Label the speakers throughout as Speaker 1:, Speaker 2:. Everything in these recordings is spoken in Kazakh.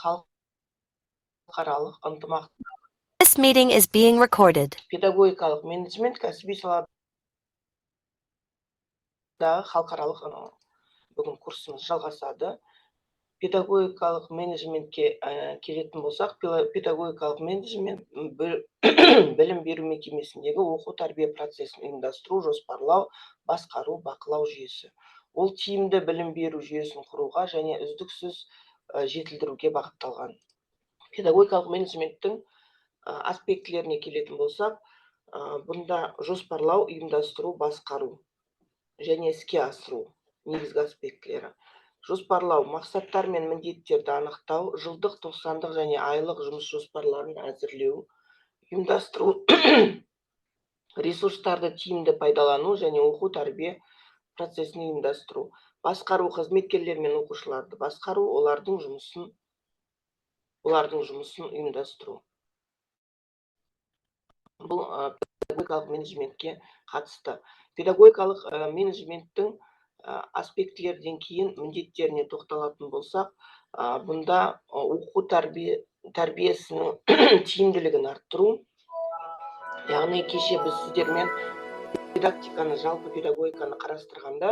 Speaker 1: халықаралық ынтымақ
Speaker 2: This meeting is being recorded.
Speaker 1: педагогикалық менеджмент кәсіби саладағы халықаралық бүгін курсымыз жалғасады. Педагогикалық менеджментке келетін болсақ, педагогикалық менеджмент білім беру мекемесіндегі оқу тәрбие процесін ұйымдастыру, жоспарлау, басқару, бақылау жүйесі. Ол тиімді білім беру жүйесін құруға және үздіксіз жетілдіруге бағытталған. Педагогикалық менеджменттің аспектілеріне келетін болсақ, бұнда жоспарлау, ұйымдастыру, басқару және іске асыру негізгі аспектілері. Жоспарлау, мақсаттар мен міндеттерді анықтау, жылдық, 90-дық және айлық жұмыс жоспарларын әзірлеу, ұйымдастыру, ресурстарды тиімді пайдалану және оқу тәрбие процесін ұйымдастыру. Басқару, қызметкерлер мен оқушыларды басқару, олардың жұмысын ұйымдастыру. Бұл педагогикалық менеджментке қатысты. Педагогикалық менеджменттің аспектілерден кейін міндеттеріне тоқталатын болсақ, бұнда оқу тәрбиесінің тиімділігін арттыру. Яғни кеше біз сіздермен дидактиканы, жалпы педагогиканы қарастырғанда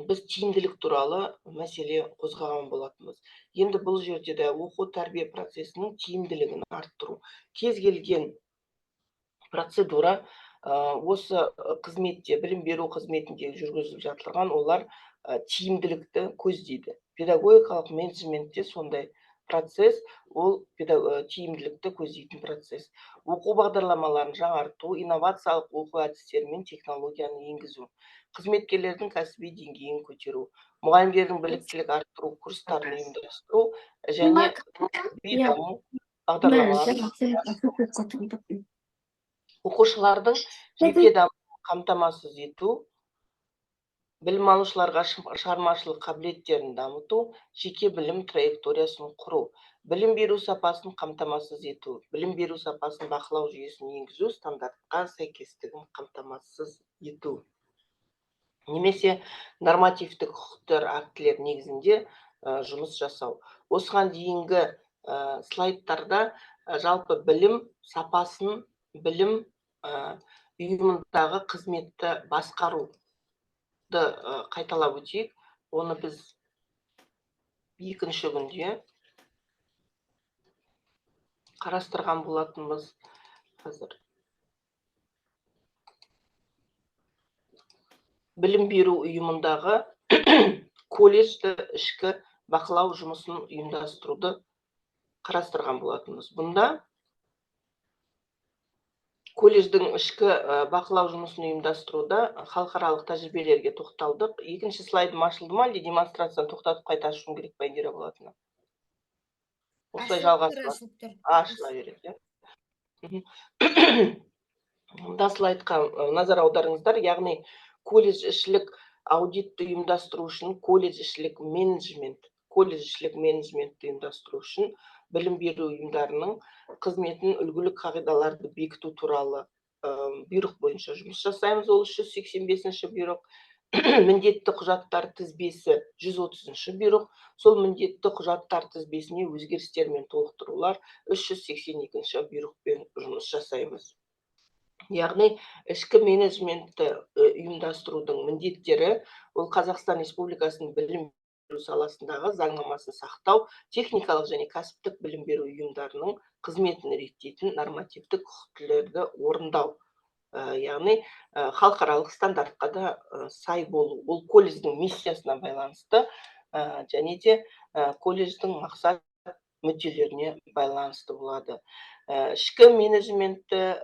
Speaker 1: біз тиімділік туралы мәселе қозғаған болатынбыз. Енді бұл жерде де оқу тәрбие процесінің тиімділігін арттыру. Кез келген процедура осы қызметте, білім беру қызметінде жүргізіліп жатырған, олар тиімділікті көздейді. Педагогикалық менеджментте сондай процесс, ол тиімділікті көздейтін процесс. Оқу бағдарламаларын жаңарту, инновациялық оқу әдістері мен технологияны енгізу, қызметкерлердің кәсіби деңгейін көтеру, мұғалімдердің біліктілік арттыру курстарын ұйымдастыру және даму бағдарламаларын оқушылардың жеке дамуын қамтамасыз ету, білім алушыларға шығармашылық қабілеттерін дамыту, жеке білім траекториясын құру, білім беру сапасын қамтамасыз ету, білім беру сапасын бақылау жүйесін енгізу, стандартқа сәйкестігін қамтамасыз ету. Немесе нормативтік құқықтар актілер негізінде жұмыс жасау. Осыған дейінгі слайдтарда жалпы білім сапасын, білім ұйымындағы қызметті басқаруды қайталап өтейік. Оны біз екінші күнде қарастырған болатынбыз қазір. Білім беру ұйымындағы колледжді ішкі бақылау жұмысын ұйымдастыруды қарастырған болатынбыз. Бұнда колледждің ішкі бақылау жұмысын ұйымдастыруда халықаралық тәжірибелерге тоқталдық. Екінші слайдым ашылды ма, әлде демонстрацияны тоқтатып қайта ашуым керек па, Индира Болатовна? Осылай жалғасып ашыла береді. Мұнда слайдқа назар аударыңыздар, яғни колледж ішілік аудитті ұйымдастыру үшін, колледж ішілік менеджментті ұйымдастыру үшін білім беру ұйымдарының қызметін үлгілік қағидаларды бекіту туралы бұйрық бойынша жұмыс жасаймыз. Ол 385-ші бұйрық. Міндетті құжаттар тізбесі 130-ші бұйрық. Сол міндетті құжаттар тізбесіне өзгерістер мен толықтырулар 382-ші бұйрықпен жұмыс жасаймыз. Яғни ішкі менеджментті ұйымдастырудың міндеттері ол Қазақстан Республикасының білім беру саласындағы заңнамасын сақтау, техникалық және кәсіптік білім беру ұйымдарының қызметін реттейтін нормативтік құқықтарды орындау. Яғни халықаралық стандартқа да сай болу. Ол колледждің миссиясына байланысты және де колледждің мақсат мүдделеріне байланысты болады. Ішкі менеджментті,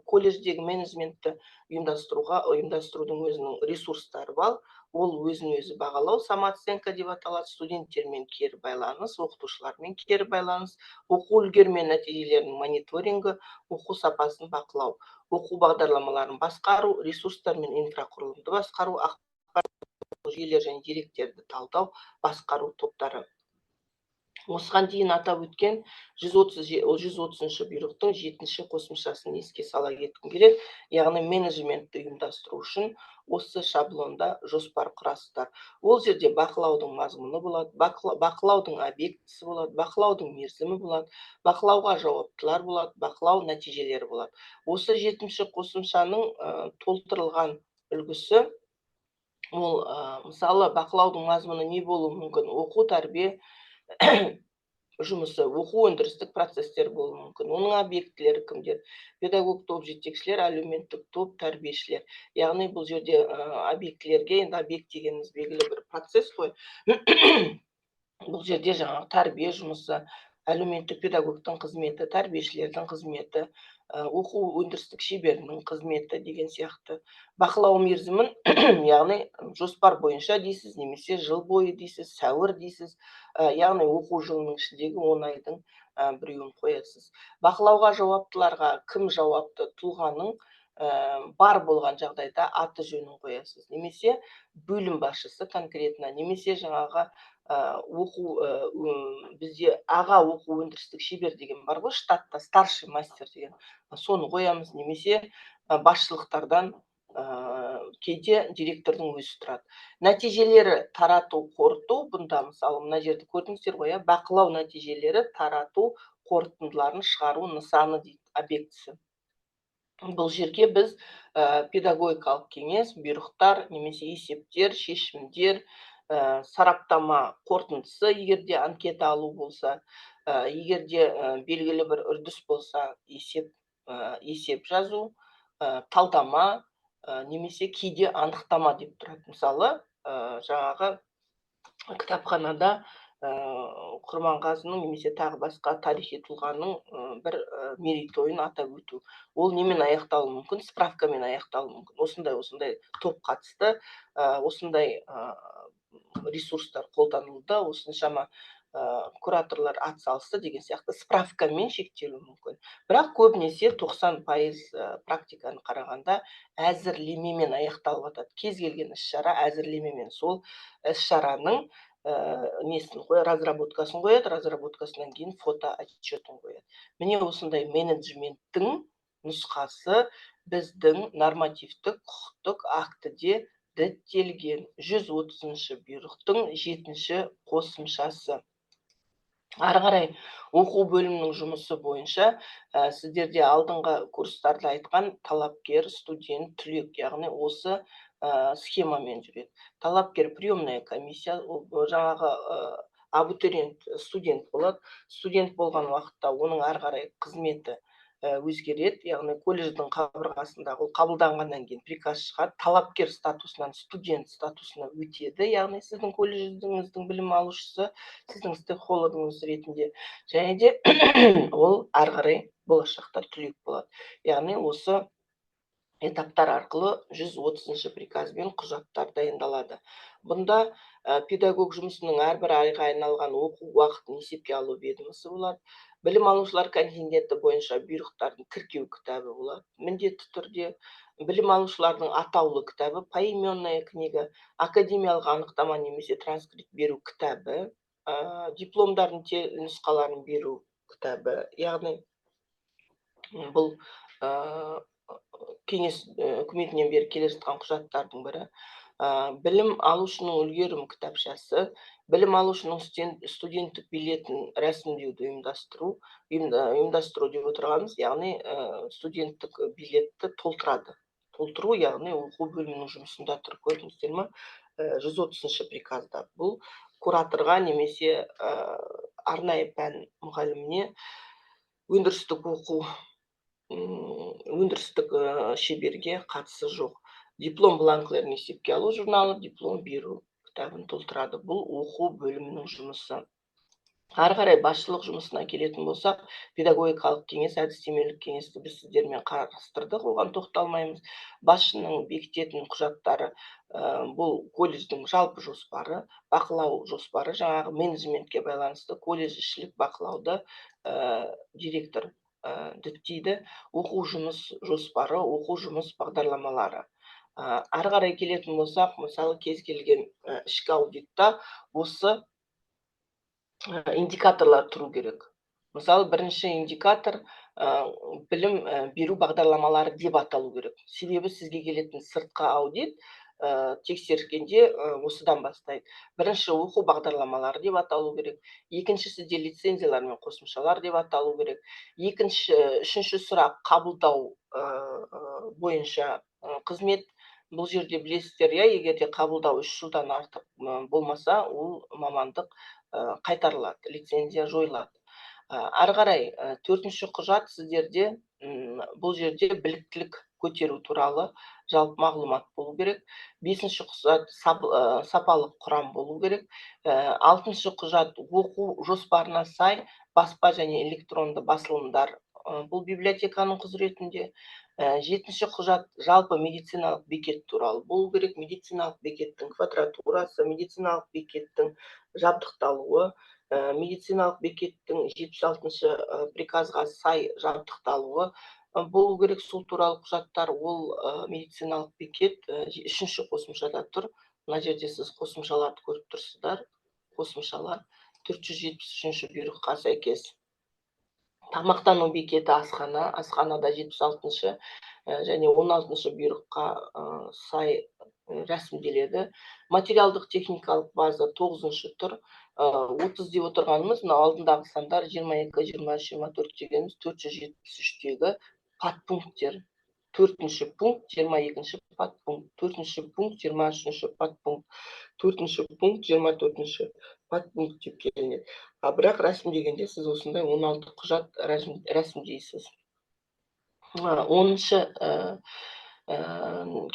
Speaker 1: колледждегі менеджментті ұйымдастырудың өзінің ресурстары бар. Ол өзін-өзі бағалау, самооценка деп аталады, студенттермен кері байланыс, оқытушылармен кері байланыс, оқу үлгері мен нәтижелерінің мониторингі, оқу сапасын бақылау, оқу бағдарламаларын басқару, ресурстар мен инфрақұрылымды басқару, ақпараттық жүйелер және деректерді талдау, басқару топтары. Осыған дейін атап өткен 130-шы бұйрықтың 7-ші қосымшасын еске сала кеткім келеді. Яғни менеджментті ұйымдастыру үшін осы шаблонда жоспар құрасыздар. Ол жерде бақылаудың мазмұны болады, бақылаудың объектісі болады, бақылаудың мерзімі болады, бақылауға жауаптылар болады, бақылау нәтижелері болады. Осы 7-ші қосымшаның толтырылған үлгісі, ол мысалы бақылаудың мазмұны не болуы мүмкін? Оқу тәрбие жұмысы, оқу өндірістік процестер болуы мүмкін. Оның объектілері кімдер? Педагог топ жетекшілер, әлеуметтік топ тәрбиешілер. Яғни бұл жерде объектілерге, енді объект дегеніміз белгілі бір процесс қой. Бұл жерде жаңағы тәрбие жұмысы, әлеуметтік педагогтың қызметі, тәрбиешілердің қызметі, оқу өндірістік шеберінің қызметі деген сияқты. Бақылау мерзімін, яғни жоспар бойынша дейсіз, немесе жыл бойы дейсіз, сәуір дейсіз, яғни оқу жылының ішіндегі 10 айдың біреуін қоясыз. Бақылауға жауаптыларға кім жауапты? Тұлғаның бар болған жағдайда аты жөнін қоясыз. Немесе бөлім басшысы конкретно, немесе жаңағы бізде аға оқу өндірістік шебер деген бар ғой, штатта старший мастер деген, соны қоямыз. Немесе басшылықтардан кейде директордың өзі тұрады. Нәтижелері тарату, қорыту. Бұнда мысалы мына жерді көрдіңіздер ғой, бақылау нәтижелері тарату, қорытындыларын шығару нысаны дейді, объектісі. Бұл жерге біз педагогикалық кеңес, бұйрықтар, немесе есептер, шешімдер, сараптама қорытындысы, егерде анкета алу болса, егерде белгілі бір үрдіс болса, есеп жазу, талдама, немесе кейде анықтама деп тұрады. Мысалы, жаңағы кітапханада Құрманғазының немесе тағы басқа тарихи тұлғаның бір мерейтойын атап өту. Ол немен аяқталуы мүмкін? Справкамен аяқталуы мүмкін. Осындай топ қатысты, осындай ресурстар қолданылды, осыншама кураторлар атсалысты деген сияқты справкамен шектелуі мүмкін. Бірақ көбінесе 90% практиканы қарағанда әзірлемемен аяқталып жатады. Кез келген іс-шара әзірлемемен. Сол іс-шараның несін қояды, разработкасын қояды, разработкасынан кейін фото отчетін қояды. Міне осындай менеджменттің нұсқасы біздің нормативтік құқықтық актіде діттелген 130-шы бұйрықтың 7-ші қосымшасы. Ары қарай оқу бөлімінің жұмысы бойынша сіздерде алдыңғы курстарда айтқан талапкер, студент, түлек, яғни осы схемамен жүреді. Талапкер приемная комиссия, жаңағы абитуриент студент болады. Студент болған уақытта оның ары қарай қызметі өзгереді, яғни колледждің қабырғасындағы қабылданғаннан кейін приказ шығады, талапкер статусынан студент статусына өтеді, яғни сіздің колледжіңіздің білім алушысы, сіздің стейкхолдеріңіз ретінде, және де ол ары қарай болашақта түлек болады. Яғни осы этаптар арқылы 130-шы приказбен құжаттар дайындалады. Бұнда педагог жұмысының әрбір айға айналған оқу уақытын есепке алу ведомосы болады. Білім алушылар контингенті бойынша бұйрықтардың тіркеу кітабы болады. Міндетті түрде білім алушылардың атаулы кітабы, поименная книга, академиялық анықтама немесе транскрипт беру кітабы, дипломдардың нұсқаларын беру кітабы. Яғни бұл кеңес үкіметінен бері келе жатқан құжаттардың бірі. Білім алушының үлгерім кітапшасы, білім алушының студенттік билетін рәсімдеуді ұйымдастыру деп отырғанымыз, яғни студенттік билетті толтырады. Толтыру, яғни оқу бөлімінің жұмысында тұр, көрдіңіздер ме? 130-шы приказда. Бұл кураторға немесе арнайы пән мұғаліміне өндірістік шеберге қатысы жоқ. Диплом бланкілерін есепке алу журналы, диплом беру кітабын толтырады. Бұл оқу бөлімінің жұмысы. Ары қарай басшылық жұмысына келетін болсақ, педагогикалық кеңес, әдістемелік кеңесті біз сіздермен қарастырдық, оған тоқталмаймыз. Басшының бекітетін құжаттары бұл колледждің жалпы жоспары, бақылау жоспары, жаңағы менеджментке байланысты колледж ішілік бақылауды директор діттейді. Оқу жұмыс жоспары, оқу жұмыс бағдарламалары. Ары қарай келетін болсақ, мысалы кез келген ішкі аудитта осы индикаторлар тұру керек. Мысалы, бірінші индикатор білім беру бағдарламалары деп аталу керек. Себебі сізге келетін сыртқы аудит тексергенде осыдан бастайды. Бірінші оқу бағдарламалары деп аталу керек. Екіншісі лицензиялар мен қосымшалар деп аталу керек. Үшінші сұрақ қабылдау бойынша қызмет. Бұл жерде білесіздер, егер де қабылдау 3 жылдан артық болмаса, ол мамандық қайтарылады, лицензия жойылады. Ары қарай 4-ші құжат сіздерде бұл жерде біліктілік көтеру туралы жалпы мағлұмат болу керек. 5-ші құжат сапалық құрам болу керек. 6-шы құжат оқу жоспарына сай баспа және электронды басылымдар бұл библиотеканың құзыретінде. 7-ші құжат жалпы медициналық бекет туралы болу керек. Медициналық бекеттің квадратурасы, медициналық бекеттің жабдықталуы, медициналық бекеттің 76-шы приказға сай жабдықталуы болу керек. Сол туралы құжаттар, ол медициналық бекет 3-ші қосымшада тұр. Мына жерде сіз қосымшаларды көріп тұрсыздар. Қосымшалар 473-ші бұйрыққа сәйкес. Тамақтану бекеті асханада 76-шы және 16-шы бұйрыққа сай рәсімделеді. Материалдық техникалық база 9-шы тұр. 30 деп отырғанымыз, алдындағы сандар 22, 23, 24 дегеніміз 473-тегі подпункттер. 4-ші пункт, 22-ші подпункт, 4-ші пункт, 23-ші подпункт, 4-ші пункт, 24-ші подпункт деп келінеді. Бірақ рәсімдегенде сіз осындай 16 құжат рәсімдейсіз. 10-шы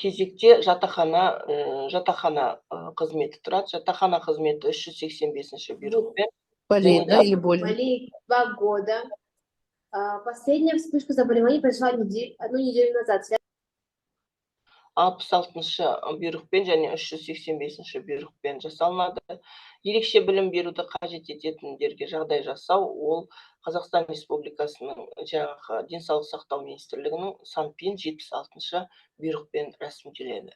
Speaker 1: кезекте жатақхана қызметі тұрады. Жатақхана қызметі 385-ші бұйрықпен.
Speaker 3: Болит, да, или болен?
Speaker 4: Болит 2 года. Последняя вспышка заболеваний произошла 1 неделю назад.
Speaker 1: 66-шы бұйрықпен және 385-ші бұйрықпен жасалынады. Ерекше білім беруді қажет ететіндерге жағдай жасау, ол Қазақстан Республикасының жаңағы денсаулық сақтау министрлігінің санпин 76-шы бұйрықпен рәсімделеді.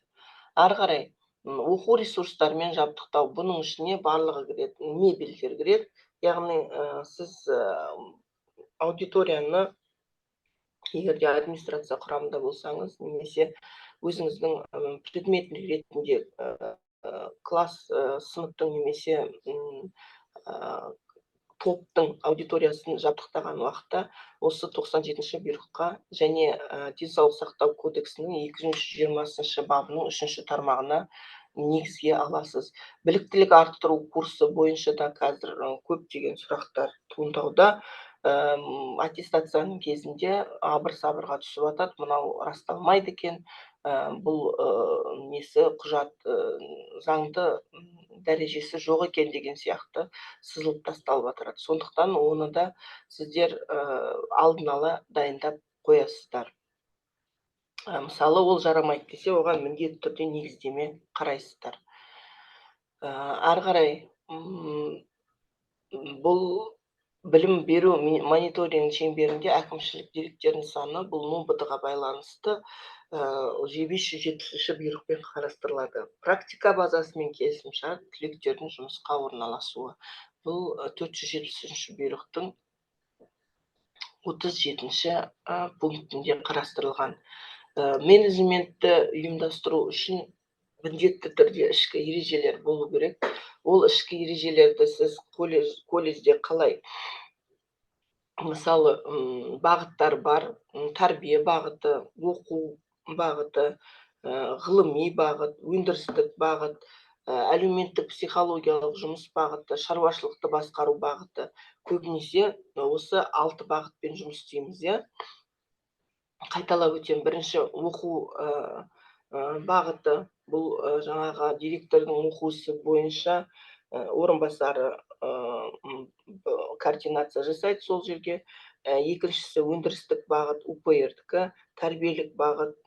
Speaker 1: Ары қарай оқу ресурстарымен жабдықтау, бұның ішіне барлығы кіреді, мебельдер кіреді. Яғни сіз аудиторияны егер де администрация құрамында болсаңыз, немесе өзіңіздің предмет ретінде класс сыныптың немесе топтың аудиториясын жабдықтаған уақытта осы 97-ші бұйрыққа және денсаулық сақтау кодексінің 220-ші бабының 3-ші тармағына негізге аласыз. Біліктілік арттыру курсы бойынша да қазір көптеген сұрақтар туындауда. Аттестацияның кезінде абыр-сабырға түсіп атады, мынау расталмайды екен, бұл құжат заңды дәрежесі жоқ екен деген сияқты сызылып тасталып атырады. Сондықтан оны да сіздер алдын ала дайындап қоясыздар. Мысалы, ол жарамайды десе, оған міндетті түрде негіздеме қарайсыздар. Ары қарай бұл білім беру мониторинг шеңберінде әкімшілік деректердің саны бұл НОБД-ға байланысты 570-ші бұйрықпен қарастырылады. Практика базасымен келісімшарт түлектердің жұмысқа орналасуы. Бұл 470-ші бұйрықтың 37-ші пунктінде қарастырылған. Менеджментті ұйымдастыру үшін міндетті түрде ішкі ережелер болу керек. Ол ішкі ережелерді сіз колледжде қалай? Мысалы, бағыттар бар, тәрбие бағыты, оқу бағыты, ғылыми бағыт, өндірістік бағыт, әлеуметтік психологиялық жұмыс бағыты, шаруашылықты басқару бағыты. Көбінесе осы 6 бағытпен жұмыс істейміз. Қайталап өтем, бірінші оқу бағыты, бұл жаңағы директордың оқуысы бойынша орынбасары координация жасайды сол жерге. Екіншісі өндірістік бағыт УПР-дікі, тәрбиелік бағыт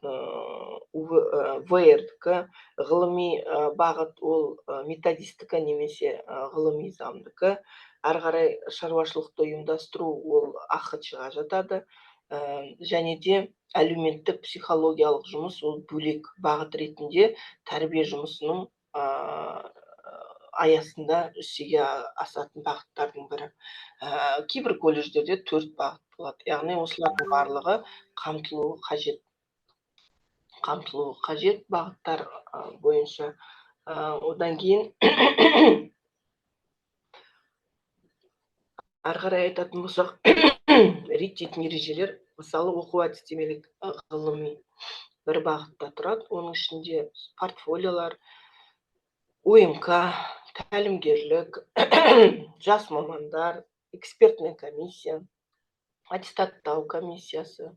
Speaker 1: ВР-дікі, ғылыми бағыт ол методистікі немесе ғылыми замдікі. Ары қарай шаруашылықты ұйымдастыру ол АХЧ-ға жатады. Және де әлеуметтік психологиялық жұмыс ол бөлек бағыт ретінде тәрбие жұмысының аясында жүзеге асатын бағыттардың бірі. Кейбір колледждерде 4 бағыт болады. Яғни осылардың барлығы қамтылуы қажет бағыттар бойынша. Одан кейін ары қарай айтатын болсақ, реттейтін ережелер, мысалы оқу әдістемелік ғылыми бір бағытта тұрады. Оның ішінде портфолиолар, ОМК, тәлімгерлік, жас мамандар, экспертная комиссия, аттестаттау комиссиясы,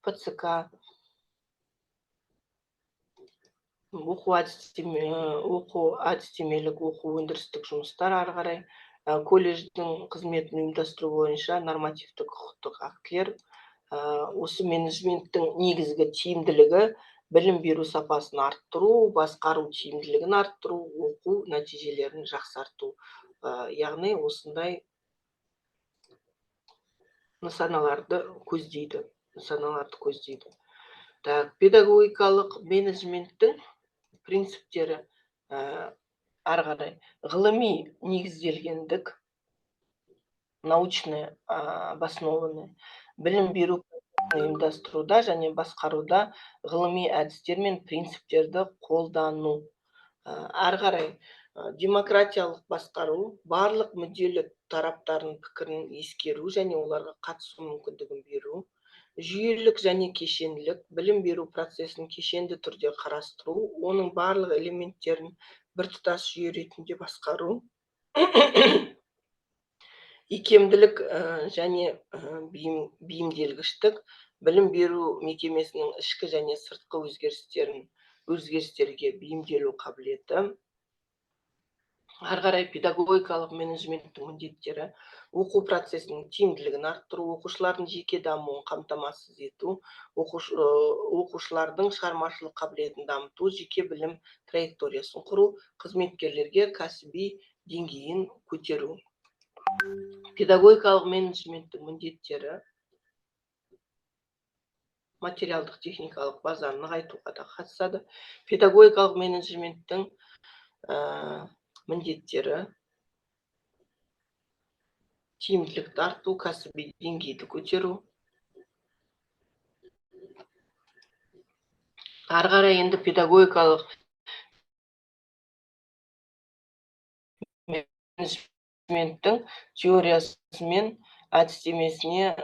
Speaker 1: ПЦК, оқу әдістемелік, оқу өндірістік жұмыстар ары қарай, колледждің қызметін ұйымдастыру бойынша нормативтік құқықтық актілер, осы менеджменттің негізгі тиімділігі білім беру сапасын арттыру, басқару тиімділігін арттыру, оқу нәтижелерін жақсарту. Яғни осындай нысаналарды көздейді. Педагогикалық менеджменттің принциптері ары қарай ғылыми негізделгендік, научный обоснованный, білім беру ұйымдастыруда және басқаруда ғылыми әдістер мен принциптерді қолдану. Ары қарай демократиялық басқару, барлық мүдделі тараптардың пікірін ескеру және оларға қатысу мүмкіндігін беру. Жүйелік және кешенділік, білім беру процесін кешенді түрде қарастыру, оның барлық элементтерін біртұтас жүйе ретінде басқару. Икемділік және бейімделгіштік, білім беру мекемесінің ішкі және сыртқы өзгерістерге бейімделу қабілеті. Ары қарай педагогикалық менеджменттің міндеттері: оқу процесінің тиімділігін арттыру, оқушылардың жеке дамуын қамтамасыз ету, оқушылардың шығармашылық қабілетін дамыту, жеке білім траекториясын құру, қызметкерлерге кәсіби деңгейін көтеру. Педагогикалық менеджменттің міндеттері: материалдық техникалық базаны нығайтуға да қатысады. Педагогикалық менеджменттің міндеттері: тиімділікті арту, кәсіби деңгейді көтеру. Ары қарай енді педагогикалық менеджменттің теориясы мен әдістемесіне,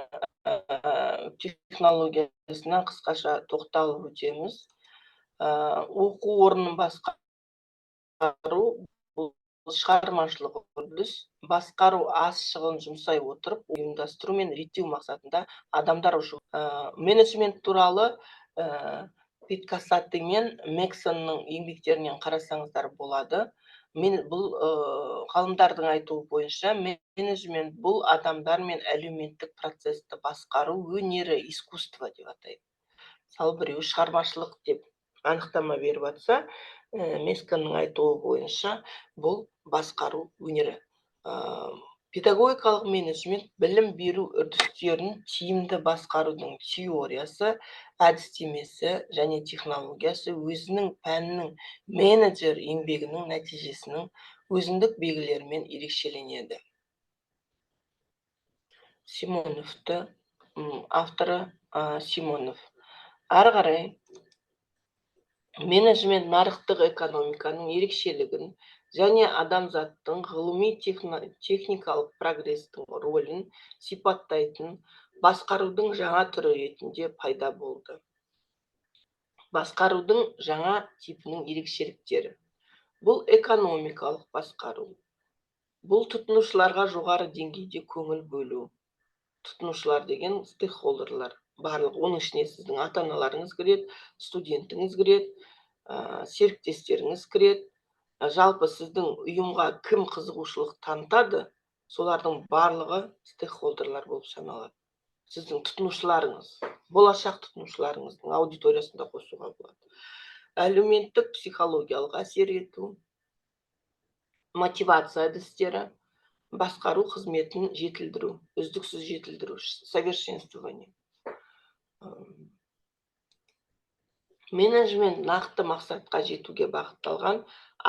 Speaker 1: технологиясына қысқаша тоқталып өтеміз. Оқу орнын басқару, шығармашылық үрдіс, басқару аз шығын жұмсай отырып, ұйымдастыру мен реттеу мақсатында адамдар үшін. Менеджмент туралы Питкасатты мен Мексонның еңбектерінен қарасаңыздар болады. Бұл ғалымдардың айтуы бойынша, менеджмент бұл адамдар мен әлеуметтік процесті басқару өнері, искусство деп атайды. Мысалы, біреу шығармашылық деп анықтама беріп атса, Месконның айтуы бойынша бұл басқару өнері. Педагогикалық менеджмент білім беру үрдістерін тиімді басқарудың теориясы, әдістемесі және технологиясы, өзінің пәнінің менеджер еңбегінің нәтижесінің өзіндік белгілерімен ерекшеленеді. Симоновты, авторы Симонов. Ары қарай менеджмент нарықтық экономиканың ерекшелігін және адамзаттың ғылыми техникалық прогрестің рөлін сипаттайтын басқарудың жаңа түрі ретінде пайда болды. Басқарудың жаңа типінің ерекшеліктері: бұл экономикалық басқару, бұл тұтынушыларға жоғары деңгейде көңіл бөлу. Тұтынушылар деген стейкхолдерлар барлық, оның ішіне сіздің ата-аналарыңыз кіреді, студентіңіз кіреді, серіктестеріңіз кіреді. Жалпы сіздің ұйымға кім қызығушылық танытады, солардың барлығы стейкхолдерлар болып саналады. Сіздің тұтынушыларыңыз, болашақ тұтынушыларыңыздың аудиториясында қосуға болады. Әлеуметтік психологиялық әсер ету, мотивация әдістері, басқару қызметін жетілдіру, үздіксіз жетілдіру, совершенствование. Менеджмент нақты мақсатқа жетуге бағытталған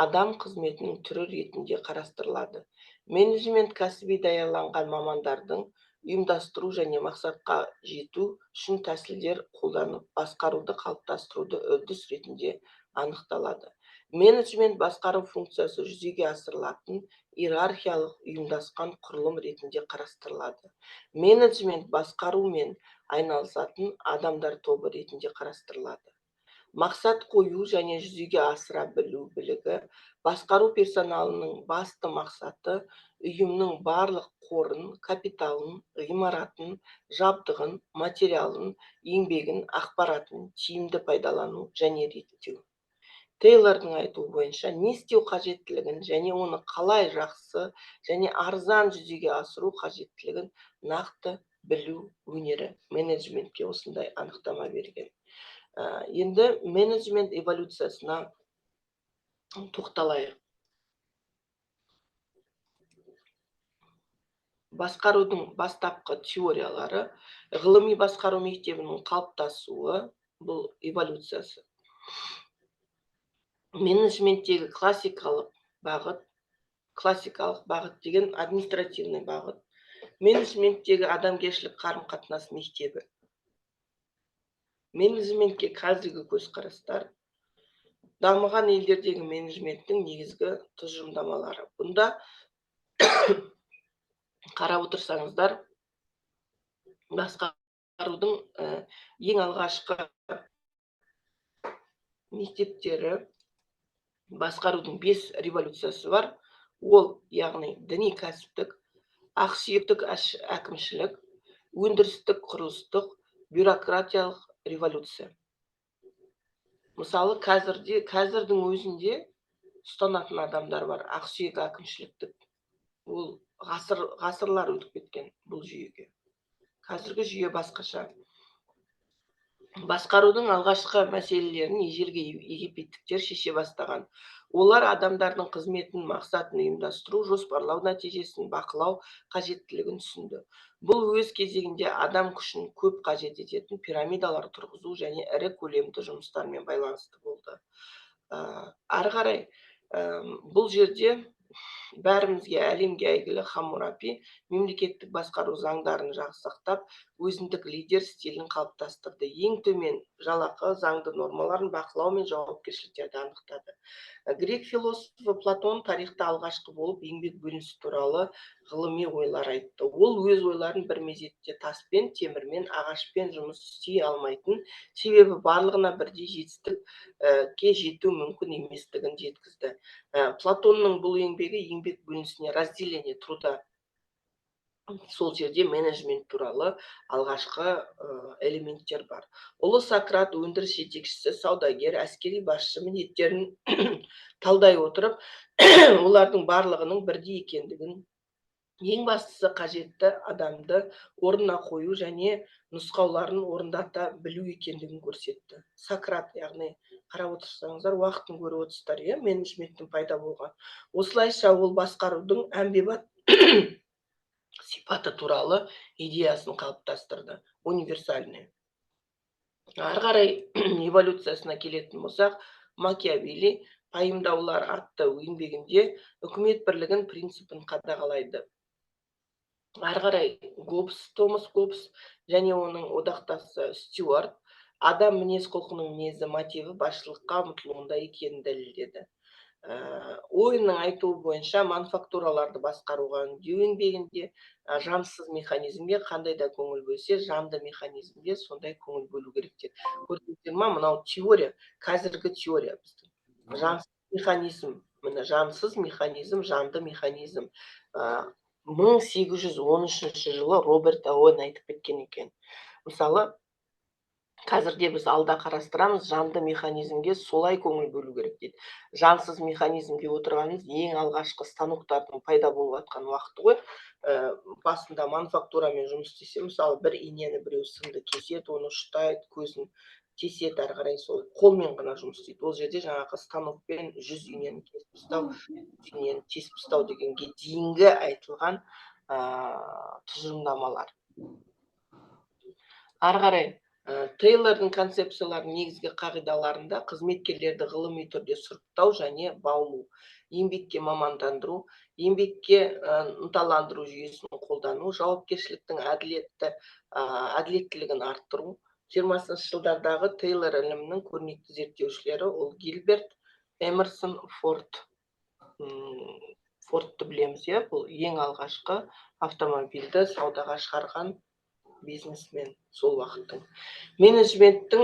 Speaker 1: адам қызметінің түрі ретінде қарастырылады. Менеджмент кәсіби даярланған мамандардың ұйымдастыру және мақсатқа жету үшін тәсілдер қолданып, басқаруды қалыптастыруды үрдіс ретінде анықталады. Менеджмент басқару функциясы жүзеге асырылатын иерархиялық ұйымдасқан құрылым ретінде қарастырылады. Менеджмент басқарумен айналысатын адамдар тобы ретінде қарастырылады. Мақсат қою және жүзеге асыра білу білігі, басқару персоналының басты мақсаты ұйымның барлық қорын, капиталын, ғимаратын, жабдығын, материалын, еңбегін, ақпаратын тиімді пайдалану және реттеу. Тейлордың айтуы бойынша, не істеу қажеттілігін және оны қалай жақсы және арзан жүзеге асыру қажеттілігін нақты білу өнері. Менеджментке осындай анықтама берген. Енді менеджмент эволюциясына тоқталайық. Басқарудың бастапқы теориялары, ғылыми басқару мектебінің қалыптасуы, бұл эволюциясы. Менеджменттегі классикалық бағыт деген административный бағыт. Менеджменттегі адамгершілік қарым-қатынас мектебі. Менеджментке қазіргі көзқарастар, дамыған елдердегі менеджменттің негізгі тұжырымдамалары. Бұнда қарап отырсаңыздар, басқарудың ең алғашқы мектептері, басқарудың 5 революциясы бар. Ол, яғни діни кәсіптік, ақсүйектік әкімшілік, өндірістік құрылыстық, бюрократиялық революция. Мысалы, қазірдің өзінде ұстанатын адамдар бар, ақсүйек әкімшіліктік. Ол ғасырлар өтіп кеткен бұл жүйеге. Қазіргі жүйе басқаша. Басқарудың алғашқы мәселелерін ежелгі египеттіктер шеше бастаған. Олар адамдардың қызметін, мақсатын ұйымдастыру, жоспарлау нәтижесін бақылау қажеттілігін түсінді. Бұл өз кезегінде адам күшін көп қажет ететін пирамидалар тұрғызу және ірі көлемді жұмыстармен байланысты болды. Ары қарай бұл жерде бәрімізге әлемге әйгілі Хаммурапи мемлекеттік басқару заңдарын жақсы сақтап, өзіндік лидер стилін қалыптастырды. Ең төмен жалақы, заңды нормаларын бақылау мен жауапкершіліктерді анықтады. Грек философы Платон тарихта алғашқы болып еңбек бөлінісі туралы ғылыми ойлар айтты. Ол өз ойларын бір мезетте таспен, темірмен, ағашпен жұмыс істей алмайтын, себебі барлығына бірдей жетістікке жету мүмкін еместігін жеткізді. Платонның бұл еңбегі еңбек бөлінісіне разделение труда. Сол жерде менеджмент туралы алғашқы элементтер бар. Ұлы Сократ өндіріс жетекшісі, саудагер, әскери басшы міндеттерін талдай отырып, олардың барлығының бірдей екендігін, ең бастысы қажетті адамды орнына қою және нұсқауларын орындата білу екендігін көрсетті. Сократ, яғни қарап отырсаңыздар, уақытын көріп отырсыздар, менеджменттің пайда болған. Осылайша ол басқарудың әмбебап сипаты туралы идеясын қалыптастырды, универсальный. Ары қарай эволюциясына келетін болсақ, Макиавелли пайымдаулар атты еңбегінде үкімет бірлігін принципін қадағалайды. Ары қарай Томас Гоббс және оның одақтасы Стюарт адам мінез құлқының мінезі мотиві басшылыққа ұмтылуында екенін дәлелдеді. Ойының айтуы бойынша мануфактураларды басқаруға үндеу еңбегінде жансыз механизмге қандай да көңіл бөлсе, жанды механизмге сондай көңіл бөлу керек деді. Көрдіңіздер ме, мынау теория, қазіргі теория біздің. Жансыз механизм, міне жансыз механизм, жанды механизм. 1813 жылы Роберт Оуэн айтып кеткен екен. Мысалы, қазірде біз алда қарастырамыз, жанды механизмге солай көңіл бөлу керек дейді. Жансыз механизмге отырғанымыз ең алғашқы станоктардың пайда болып жатқан уақыты ғой. Басында мануфактурамен жұмыс істесе, мысалы, бір инені біреу сымды кеседі, оны ұштайды, көзін теседі, ары қарай сол қолмен ғана жұмыс істейді. Ол жерде жаңағы станокпен 100 инені кесіп тастау, инені тесіп тастау дегенге дейінгі айтылған тұжырымдамалар. Ары қарай Тейлордың концепцияларының негізгі қағидаларында қызметкерлерді ғылыми түрде сұрыптау және баулу, еңбекке мамандандыру, еңбекке ынталандыру жүйесін қолдану, жауапкершіліктің әділеттілігін арттыру. 20-шы жылдардағы Тейлор ілімінің көрнекті зерттеушілері ол Гилберт, Эмерсон, Фордты білеміз, бұл ең алғашқы автомобильді саудаға шығарған бизнесмен сол уақыттың. Менеджменттің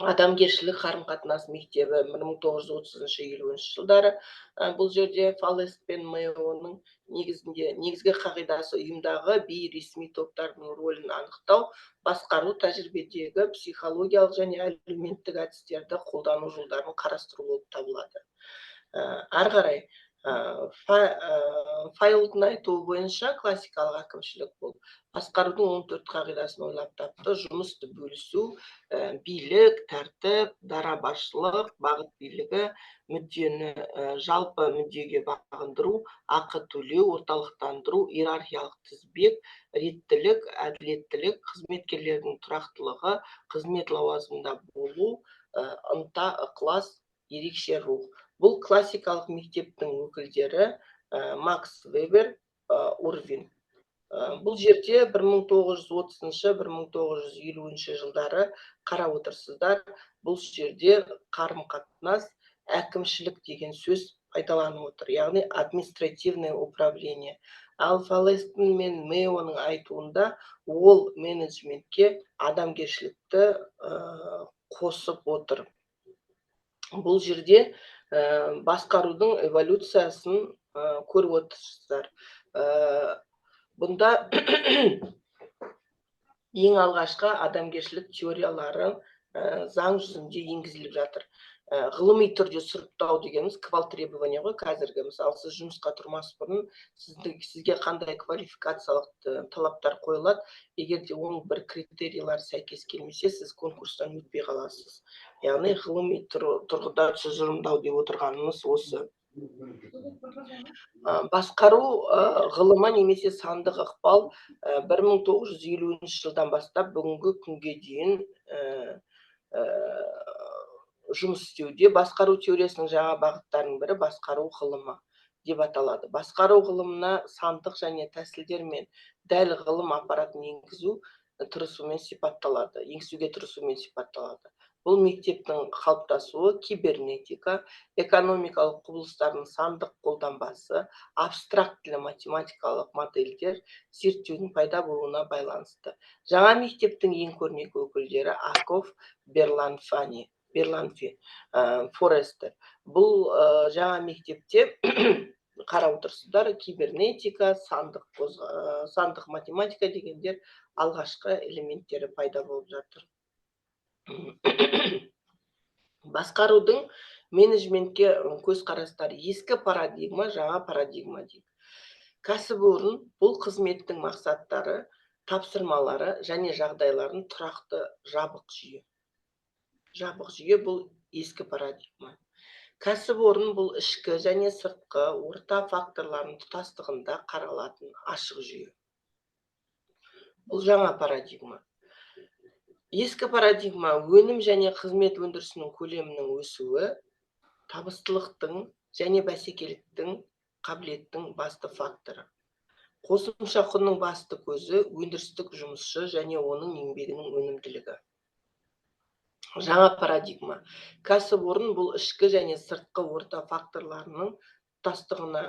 Speaker 1: адамгершілік қарым-қатынас мектебі 1930-50 жылдары. Бұл жерде Фалест пен Мэйоның негізгі қағидасы ұйымдағы бейресми топтардың рөлін анықтау, басқару тәжірибедегі психологиялық және әлеуметтік әдістерді қолдану жолдарын қарастыру болып табылады. Ары қарай Файлдың айтуы бойынша классикалық әкімшілік бұл басқарудың 14 қағидасын ойлап тапты. Жұмысты бөлісу, билік, тәртіп, дара басшылық, бағыт билігі, мүддені жалпы мүддеге бағындыру, ақы төлеу, орталықтандыру, иерархиялық тізбек, реттілік, әділеттілік, қызметкерлердің тұрақтылығы, қызмет лауазымында болу, ынта, ықылас, ерекше рух. Бұл классикалық мектептің өкілдері Макс Вебер, Урвин. Бұл жерде 1930-1950 жылдары қарап отырсыздар, бұл жерде қарым-қатынас, әкімшілік деген сөз пайдаланып отыр, яғни административное управление. Ал Фалестің мен Мэйоның айтуында ол менеджментке адамгершілікті қосып отыр. Бұл жерде басқарудың эволюциясын көріп отырсыздар. Бұнда ең алғашқы адамгершілік теориялары заң жүзінде енгізіліп жатыр. Ғылыми түрде сұрыптау дегеніміз квал требования ғой, қазіргі. Мысалы, сіз жұмысқа тұрмас бұрын сізге қандай квалификациялық талаптар қойылады, егер де оның бір критериялары сәйкес келмесе, сіз конкурстан өтпей қаласыз. Яғни ғылыми тұрғыда тұжырымдау деп отырғанымыз осы. Басқару ғылымы немесе сандық ықпал 1950 жылдан бастап бүгінгі күнге дейін жұмыс істеуде. Басқару теориясының жаңа бағыттарының бірі басқару ғылымы деп аталады. Басқару ғылымына сандық және тәсілдер мен дәл ғылым аппаратын енгізуге тырысумен сипатталады. Бұл мектептің қалыптасуы кибернетика, экономикалық құбылыстардың сандық қолданбасы, абстрактілі математикалық модельдер зерттеудің пайда болуына байланысты. Жаңа мектептің ең көрнекі өкілдері Аков, Берланфи, Форестер. Бұл жаңа мектепте қарап отырсыздар, кибернетика, сандық математика дегендер алғашқы элементтері пайда болып жатыр. Басқарудың менеджментке көзқарастары ескі парадигма, жаңа парадигма дейді. Кәсіпорын бұл қызметтің мақсаттары, тапсырмалары және жағдайларын тұрақты жабық жүйе. Жабық жүйе бұл ескі парадигма. Кәсіпорын бұл ішкі және сыртқы орта факторлардың тұтастығында қаралатын ашық жүйе. Бұл жаңа парадигма. Ескі парадигма өнім және қызмет өндірісінің көлемінің өсуі, табыстылықтың және бәсекеліктің қабілеттің басты факторы. Қосымша құнның басты көзі өндірістік жұмысшы және оның еңбегінің өнімділігі. Жаңа парадигма. Кәсіпорын бұл ішкі және сыртқы орта факторларының тұтастығына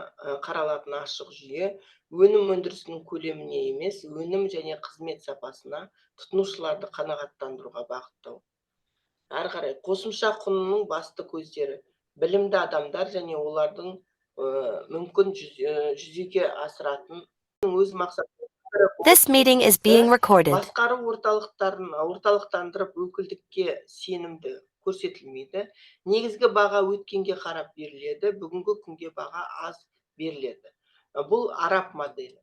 Speaker 1: қаралатын ашық жүйе, өнім өндірісінің көлеміне емес, өнім және қызмет сапасына тұтынушыларды қанағаттандыруға бағыттау. Ары қарай, қосымша құнның басты көздері, білімді адамдар және олардың мүмкін жүзеге асыратын өз мақсаты.
Speaker 2: This meeting is being recorded.
Speaker 1: Басқару орталықтандырып өкілдікке сенімді көрсетілмейді. Негізгі баға өткенге қарап беріледі, бүгінгі күнге баға аз беріледі. Бұл араб моделі.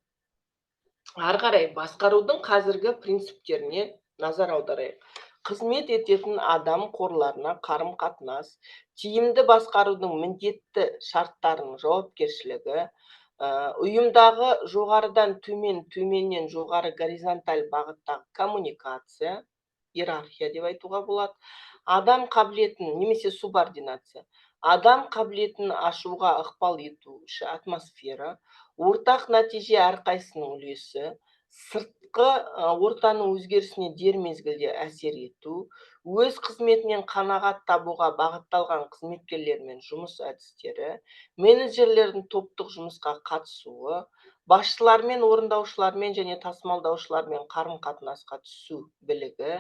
Speaker 1: Ары қарай, басқарудың қазіргі принциптеріне назар аударайық. Қызмет ететін адам қорларына қарым-қатынас, тиімді басқарудың міндетті шарттарының жауапкершілігі, Ұйымдағы жоғарыдан төмен, төменнен жоғары горизонталь бағыттағы коммуникация, иерархия деп айтуға болады. Адам қабілетін, немесе субординация. Адам қабілетін ашуға ықпал етуші атмосфера, ортақ нәтиже әрқайсының үлесі, сыртқы ортаның өзгерісіне дер мезгілде әсер ету, өз қызметінен қанағат табуға бағытталған қызметкерлермен жұмыс әдістері, менеджерлердің топтық жұмысқа қатысуы, басшылармен, орындаушылармен және тасымалдаушылармен қарым-қатынасқа түсу білігі,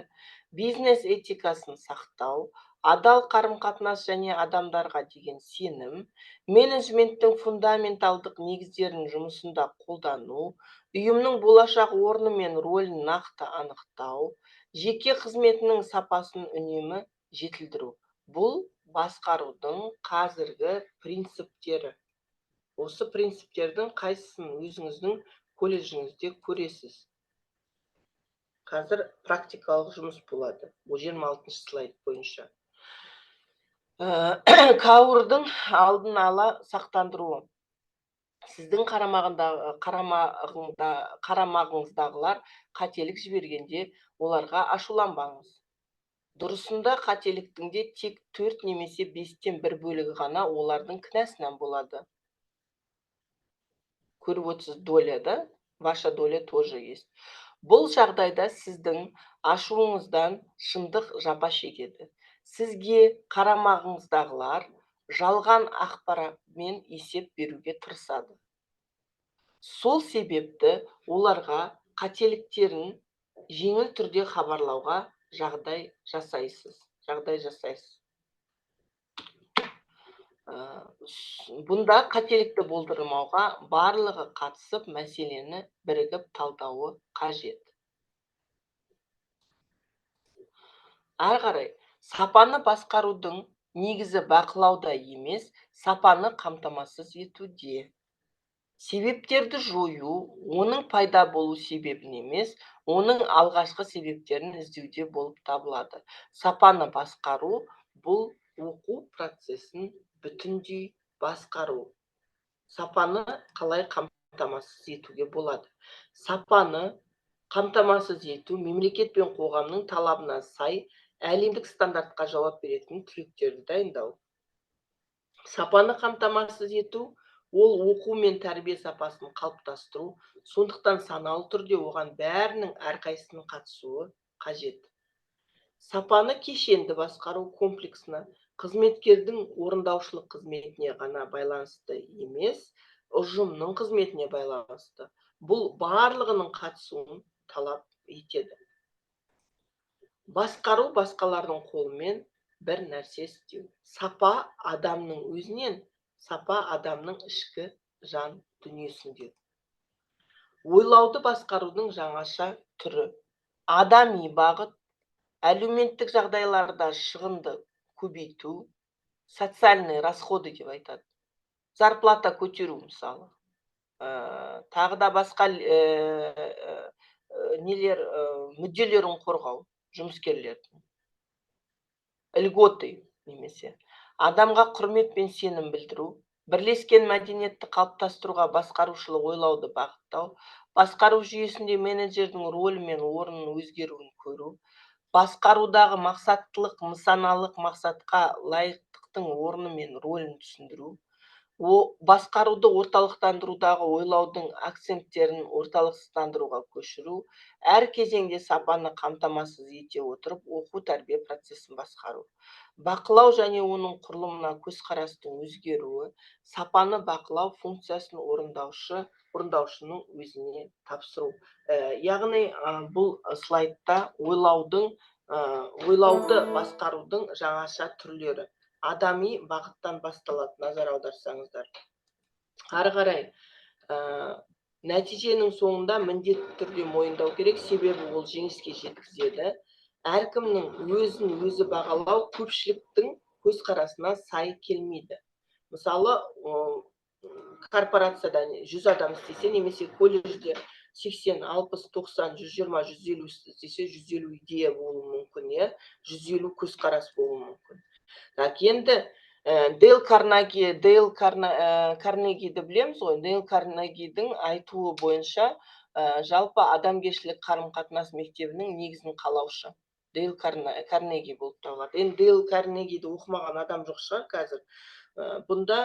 Speaker 1: бизнес этикасын сақтау, адал қарым-қатынас және адамдарға деген сенім, менеджменттің фундаменталдық негіздерін жұмысында қолдану, ұйымның болашақ орны мен рөлін нақты анықтау, жеке қызметінің сапасын үнемі жетілдіру. Бұл басқарудың қазіргі принциптері. Осы принциптердің қайсысын өзіңіздің колледжіңізде көресіз? Қазір практикалық жұмыс болады. 26 слайд бойынша. Каурдың алдын ала сақтандыруы. Сіздің қарамағыңыздағылар қателік жібергенде оларға ашуланбаңыз. Дұрысында қателіктің де тек 4 немесе 5-тен 1 бөлігі ғана олардың кінәсінен болады. Көріп отырсыз, доля, да? Ваша доля тоже есть. Бұл жағдайда сіздің ашуыңыздан шындық жапа шегеді. Сізге қарамағыңыздағылар жалған ақпаратмен есеп беруге тырысады. Сол себепті оларға қателіктерін жеңіл түрде хабарлауға жағдай жасайсыз. Бұнда қателікті болдырмауға барлығы қатысып, мәселені бірігіп талдауы қажет. Әрі қарай, сапаны басқарудың негізі бақылауда емес, сапаны қамтамасыз етуде. Себептерді жою, оның пайда болу себебін емес, оның алғашқы себептерін іздеуде болып табылады. Сапаны басқару бұл оқу процесін бүтіндей басқару. Сапаны қалай қамтамасыз етуге болады? Сапаны қамтамасыз ету мемлекет пен қоғамның талабына сай әлемдік стандартқа жауап беретін түлектерді дайындау. Сапаны қамтамасыз ету ол оқу мен тәрбие сапасын қалыптастыру, сондықтан саналы түрде оған бәрінің әрқайсының қатысуы қажет. Сапаны кешенді басқару комплексіне қызметкердің орындаушылық қызметіне ғана байланысты емес, ұжымның қызметіне байланысты. Бұл барлығының қатысуын талап етеді. Басқару басқалардың қолымен бір нәрсе істеу. Сапа адамның өзінен, сапа адамның ішкі жан дүниесінде. Ойлауды басқарудың жаңаша түрі. Адами бағыт, әлеуметтік жағдайларда шығынды көбейту, социальный расходы деп айтады. Зарплата көтеру мысалы. Тағы да басқа мүдделерін қорғау жұмыскерлердің. Льготы немесе. Адамға құрмет пен сенім білдіру, бірлескен мәдениетті қалыптастыруға басқарушылық ойлауды бағыттау, басқару жүйесінде менеджердің рөлі мен орнының өзгеруін көру, басқарудағы мақсаттылық, нысаналық мақсатқа лайықтықтың орны мен рөлін түсіндіру, басқаруды орталықтандырудағы ойлаудың акценттерін орталықсыздандыруға көшіру, әр кезеңде сапаны қамтамасыз ете отырып, оқу тәрбие процесін басқару. Бақылау және оның құрылымына көзқарастың өзгеруі, сапаны бақылау функциясын орындаушының өзіне тапсыру. Яғни бұл слайдта ойлауды басқарудың жаңаша түрлері. Адами бағыттан басталады, назар аударсаңыздар. Ары қарай, нәтиженің соңында міндетті түрде мойындау керек, себебі ол жеңіске жеткізеді. Әркімнің өзін өзі бағалау көпшіліктің көзқарасына сай келмейді. Мысалы, корпорацияда 100 адам істесе, немесе колледжде 80, 60, 90, 120, 150 істесе, 150 идея болуы мүмкін, 150 көзқарас болуы мүмкін. Енді Дейл Карнегиді білеміз ғой. Дейл Карнегидің айтуы бойынша жалпы адамгершілік қарым-қатынас мектебінің негізін қалаушы Дейл Карнеги болып табылады. Енді Дейл Карнегиді оқымаған адам жоқ шығар қазір. Бұнда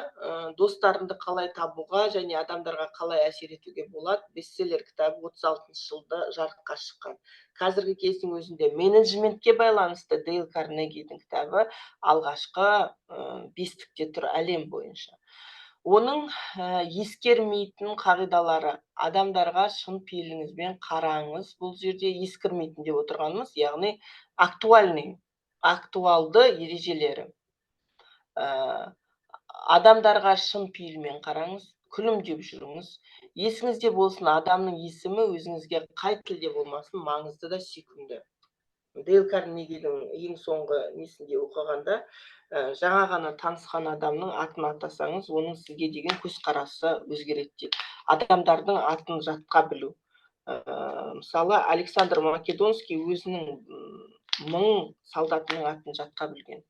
Speaker 1: достарыңды қалай табуға және адамдарға қалай әсер етуге болады бестселлер кітабы 36 жылда жарыққа шыққан. Қазіргі кездің өзінде менеджментке байланысты Дейл Карнегидің кітабы алғашқы бестікте тұр әлем бойынша. Оның ескермейтін қағидалары: адамдарға шын пейіліңізбен қараңыз. Бұл жерде ескермейтін деп отырғанымыз, яғни актуалды ережелері. Адамдарға шын пейілмен қараңыз, күлімдеп жүріңіз. Есіңізде болсын, адамның есімі өзіңізге қай тілде болмасын маңызды да сүйкімді. Дейл Карнегидің ең соңғы несінде оқығанда, жаңа ғана танысқан адамның атын атасаңыз, оның сізге деген көзқарасы өзгереді дейді. Адамдардың атын жатқа білу. Мысалы, Александр Македонский өзінің 1000 солдатының атын жатқа білген.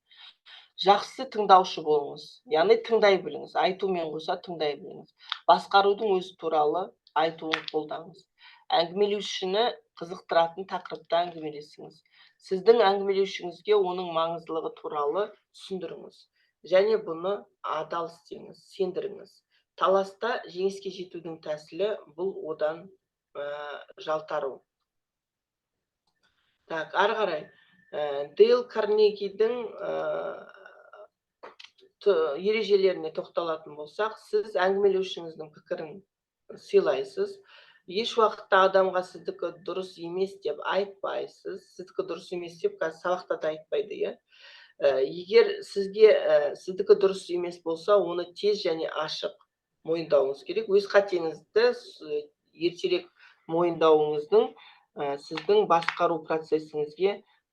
Speaker 1: Жақсы тыңдаушы болыңыз, яғни тыңдай біліңіз, айтумен қоса тыңдай біліңіз. Басқарудың өзі туралы айтуын қолдаңыз. Әңгімелеушіні қызықтыратын тақырыпта әңгімелесіңіз. Сіздің әңгімелеушіңізге оның маңыздылығы туралы түсіндіріңіз. Және бұны адал істеңіз, сендіріңіз. Таласта жеңіске жетудің тәсілі бұл одан жалтару. Так, ары қарай. Дейл Карнегидің ережелеріне тоқталатын болсақ, сіз әңгімелеушіңіздің пікірін сыйлайсыз. Еш уақытта адамға сіздікі дұрыс емес деп айтпайсыз. Сіздікі дұрыс емес деп қазір сабақта да айтпайды. Егер сіздікі дұрыс емес болса, оны тез және ашық мойындауыңыз керек. Өз қатеңізді ертерек мойындауыңыздың сіздің басқару процесіңізге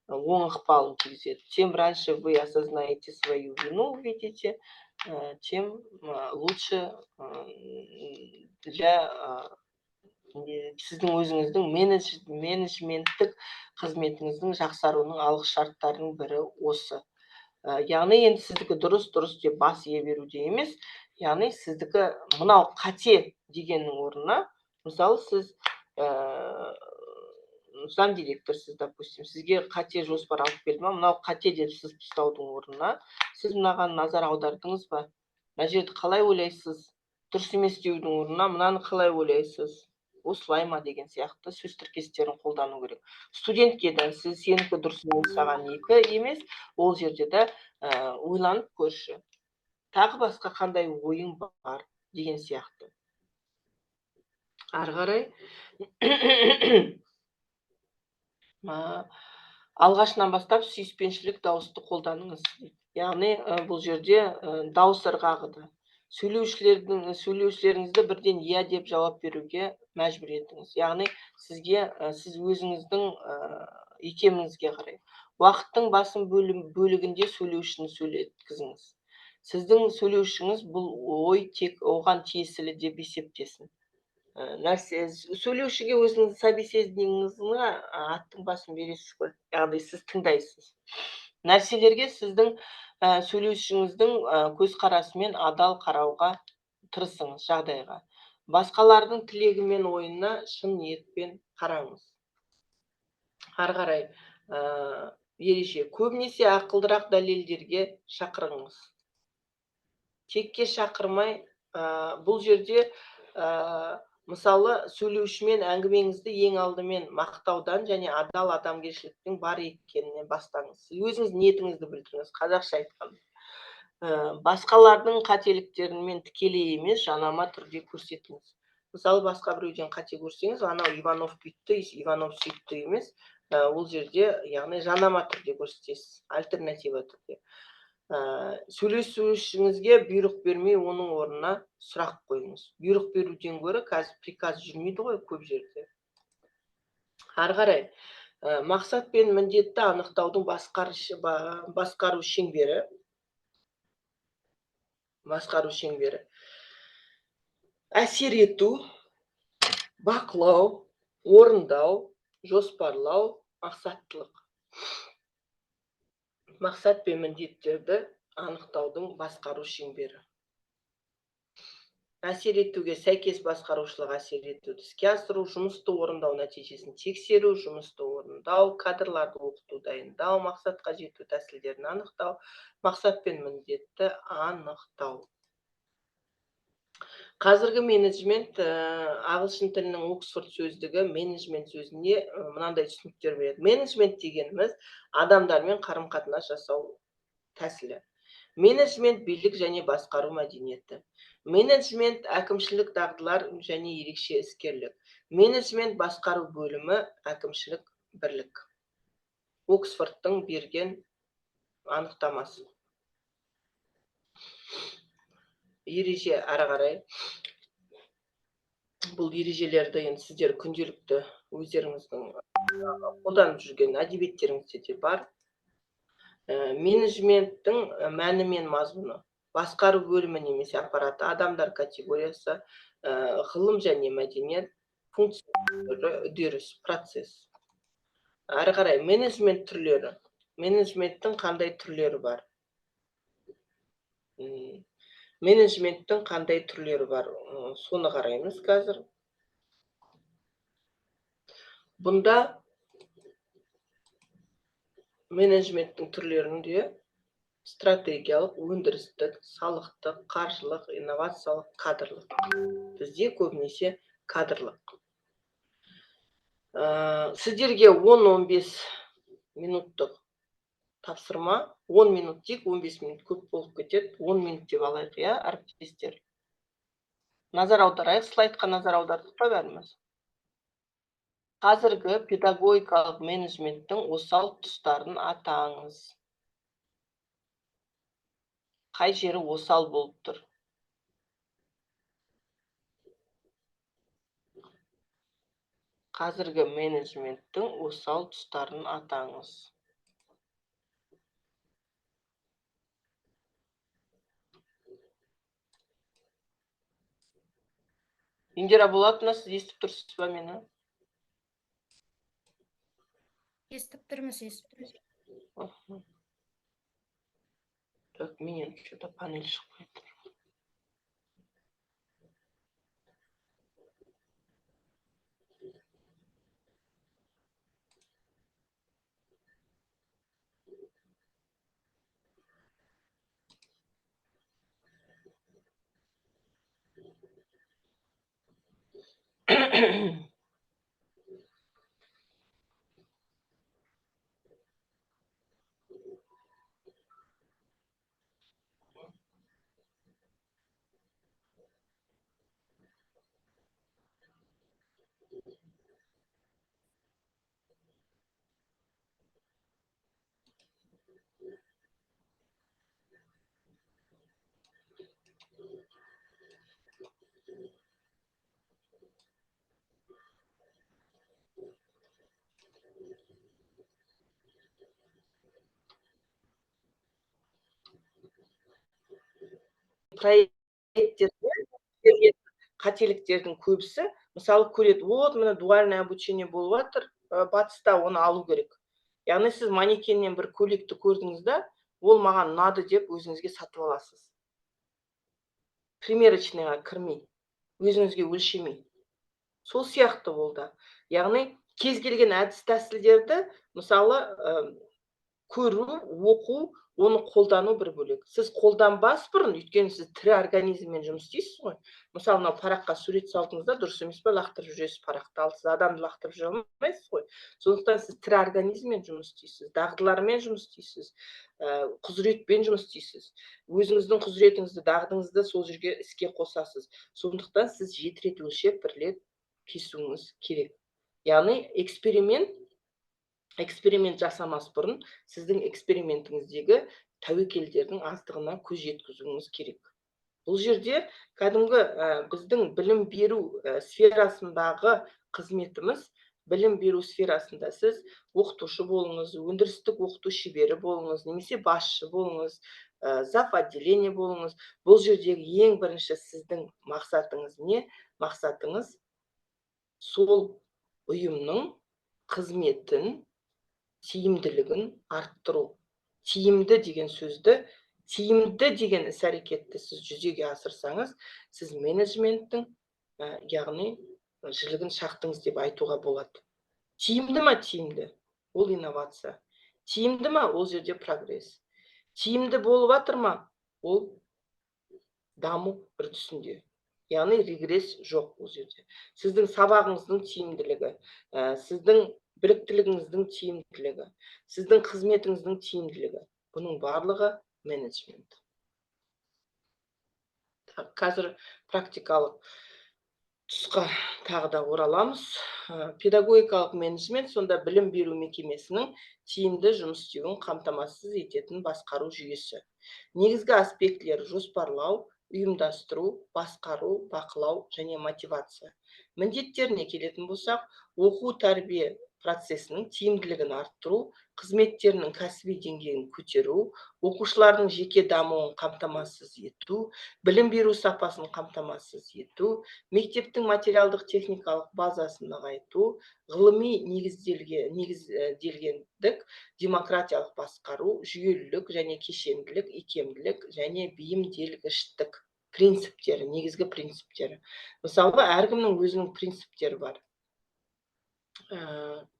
Speaker 1: оң ықпалын тигізеді. Чем раньше вы осознаете свою вину, видите, тем лучше для сіздің өзіңіздің менеджменттік қызметіңіздің жақсаруының алғы шарттарының бірі осы. Яғни енді сіздікі дұрыс деп бас ие беруде емес, яғни сіздікі мынау қате дегеннің орнына, мысалы сіз зам директорсыз, допустим, сізге қате жоспар алып келді ма, мынау қате деп сіз ұстаудың орнына, сіз мынаған назар аудардыңыз ба? Мына жерді қалай ойлайсыз? Дұрыс емес деудің орнына, мынаны қалай ойлайсыз? Осылай ма деген сияқты сөз тіркестерін қолдану керек. Студентке де сіз сенікі дұрыс емес, саған екі емес, ол жерде де ойланып көрші. Тағы басқа қандай ойың бар деген сияқты. Ары қарай. Алғашынан бастап сүйіспеншілік дауысты қолданыңыз. Яғни бұл жерде дауыс ырғағыды. Сөйлеушілеріңізді бірден иә деп жауап беруге мәжбүр етіңіз. Яғни сіз өзіңіздің икеміңізге қарай. Уақыттың басым бөлігінде сөйлеушіні сөйлеткізіңіз. Сіздің сөйлеушіңіз бұл ой тек оған тиесілі деп есептесін. Сөйлеушіге өзіңіздің собеседнигіңізге аттың басын бересіз ғой. Яғни сіз тыңдайсыз. Нәрселерге сіздің сөйлеушіңіздің көзқарасымен адал қарауға тырысыңыз жағдайға. Басқалардың тілегі мен ойына шын ниетпен қараңыз. Ары қарай. Ереже. Көбінесе ақылдырақ дәлелдерге шақырыңыз. Текке шақырмай, бұл жерде мысалы сөйлеушімен әңгімеңізді ең алдымен мақтаудан және адал адамгершіліктің бар екеніне бастаңыз. Өзіңіз ниетіңізді білдіріңіз, қазақша айтқанда. Басқалардың қателіктерімен тікелей емес, жанама түрде көрсетіңіз. Мысалы, басқа біреуден қате көрсеңіз, анау Иванов бүйтті, Иванов сөйтті емес, ол жерде, яғни жанама түрде көрсетесіз, альтернатива түрде. Сөйлесушіңізге бұйрық бермей, оның орнына сұрақ қойыңыз. Бұйрық беруден гөрі қазір приказ жүрмейді ғой көп жерде. Ары қарай. Мақсат пен міндетті анықтаудың басқару шеңбері. Әсер ету, бақылау, орындау, жоспарлау, мақсаттылық. Мақсат пен міндеттерді анықтаудың басқару шеңбері. Әсер етуге сәйкес басқарушылық әсер етуді іске асыру, жұмысты орындау нәтижесін тексеру, жұмысты орындау, кадрларды оқыту, дайындау, мақсатқа жету тәсілдерін анықтау, мақсат пен міндетті анықтау. Қазіргі менеджмент ағылшын тілінің Оксфорд сөздігі менеджмент сөзіне мынандай түсініктер береді. Менеджмент дегеніміз адамдармен қарым-қатынас жасау тәсілі. Менеджмент билік және басқару мәдениеті. Менеджмент әкімшілік дағдылар және ерекше іскерлік. Менеджмент басқару бөлімі әкімшілік бірлік. Оксфордтың берген анықтамасы. Ереже ары қарай. Бұл ережелерді енді сіздер күнделікті өздеріңіздің қолданып жүрген әдебиеттеріңізде де бар. Менеджменттің мәні мен мазмұны. Басқару бөлімі немесе аппараты, адамдар категориясы, ғылым және мәдениет, функциялары, үдеріс, процесс. Ары қарай менеджмент түрлері. Менеджменттің қандай түрлері бар? Менеджменттің қандай түрлері бар? Соны қараймыз қазір. Бұнда менеджменттің түрлерінде стратегиялық, өндірістік, салықтық, қаржылық, инновациялық, кадрлық. Бізде көбінесе кадрлық. Сіздерге 10-15 минуттық тапсырма, 10 минут тек, 15 минут көп болып кетеді, 10 минут деп алайық, әріптестер. Назар аударайық, слайдқа назар аудардық па бәріміз? Қазіргі педагогикалық менеджменттің осал тұстарын атаңыз. Қай жері осал болып тұр? Қазіргі менеджменттің осал тұстарын атаңыз. Индира Болатовна, сіз естіп тұрсыз ба мені?
Speaker 3: Естіп тұрмыз, естіп тұрмыз.
Speaker 1: Так, менен что-то панель шықпай тұр. Проекттерде қателіктердің көбісі, мысалы көреді, вот міне дуальное обучение болып жатыр, батыста оны алу керек. Яғни сіз манекеннен бір көйлекті көрдіңіз да, ол маған ұнады деп өзіңізге сатып аласыз. Примерочныйға кірмей, өзіңізге өлшемей. Сол сияқты болды. Яғни кез келген әдіс тәсілдерді, мысалы көру, оқу, оны қолдану бір бөлек. Сіз қолданбас бұрын, өйткені сіз тірі организммен жұмыс істейсіз ғой. Мысалы, мынау параққа сурет салдыңызда, дұрыс емес пе, лақтырып жүресіз парақты, ал сіз адамды лақтырып жүре алмайсыз ғой. Сондықтан сіз тірі организммен жұмыс істейсіз, дағдылармен жұмыс істейсіз, құзыретпен жұмыс істейсіз. Өзіңіздің құзыретіңізді, дағдыңызды сол жерге іске қосасыз. Сондықтан сіз 7 рет өлшеп, 1 рет кесуіңіз керек. Яғни эксперимент жасамас бұрын сіздің экспериментіңіздегі тәуекелдердің аздығына көз жеткізуіңіз керек. Бұл жерде кәдімгі біздің білім беру сферасындағы қызметіміз, білім беру сферасында сіз оқытушы болыңыз, өндірістік оқыту шебері болыңыз, немесе басшы болыңыз, зав. Отделение болыңыз. Бұл жердегі ең бірінші сіздің мақсатыңыз не? Мақсатыңыз сол ұйымның қызметін, тиімділігін арттыру. Тиімді деген сөзді тиімді деген іс-әрекетті сіз жүзеге асырсаңыз, сіз менеджменттің, яғни жілігін шақтыңыз деп айтуға болады. Тиімді ма? Тиімді. Ол инновация. Тиімді ма? Ол жерде прогресс. Тиімді болып жатыр ма? Ол даму үрдісінде. Яғни регресс жоқ ол жерде. Сіздің сабағыңыздың тиімділігі, сіздің біліктілігіңіздің тиімділігі, сіздің қызметіңіздің тиімділігі. Бұның барлығы менеджмент. Қазір практикалық тұсқа тағы да ораламыз. Педагогикалық менеджмент сонда білім беру мекемесінің тиімді жұмыс істеуін қамтамасыз ететін басқару жүйесі. Негізгі аспектілері жоспарлау, ұйымдастыру, басқару, бақылау және мотивация. Міндеттеріне келетін болсақ, оқу тәрбие процесінің тиімділігін арттыру, қызметтерінің кәсіби деңгейін көтеру, оқушылардың жеке дамуын қамтамасыз ету, білім беру сапасын қамтамасыз ету, мектептің материалдық техникалық базасын нығайту, ғылыми негізделгендік, демократиялық басқару, жүйелілік және кешенділік, икемділік және бейімделгіштік принциптері, негізгі принциптері. Мысалы, әркімнің өзінің принциптері бар.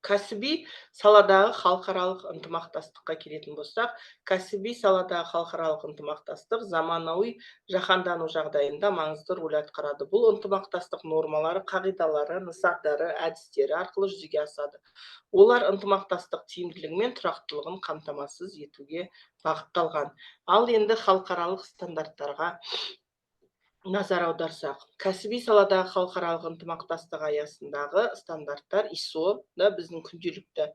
Speaker 1: Кәсіби саладағы халықаралық ынтымақтастыққа келетін болсақ, кәсіби саладағы халықаралық ынтымақтастық заманауи жаһандану жағдайында маңызды рөл атқарады. Бұл ынтымақтастық нормалары, қағидалары, нысандары, әдістері арқылы жүзеге асады. Олар ынтымақтастық тиімділігі мен тұрақтылығын қамтамасыз етуге бағытталған. Ал енді халықаралық стандарттарға назар аударсақ, кәсіби саладағы халықаралық ынтымақтастық аясындағы стандарттар ISO да біздің күнделікті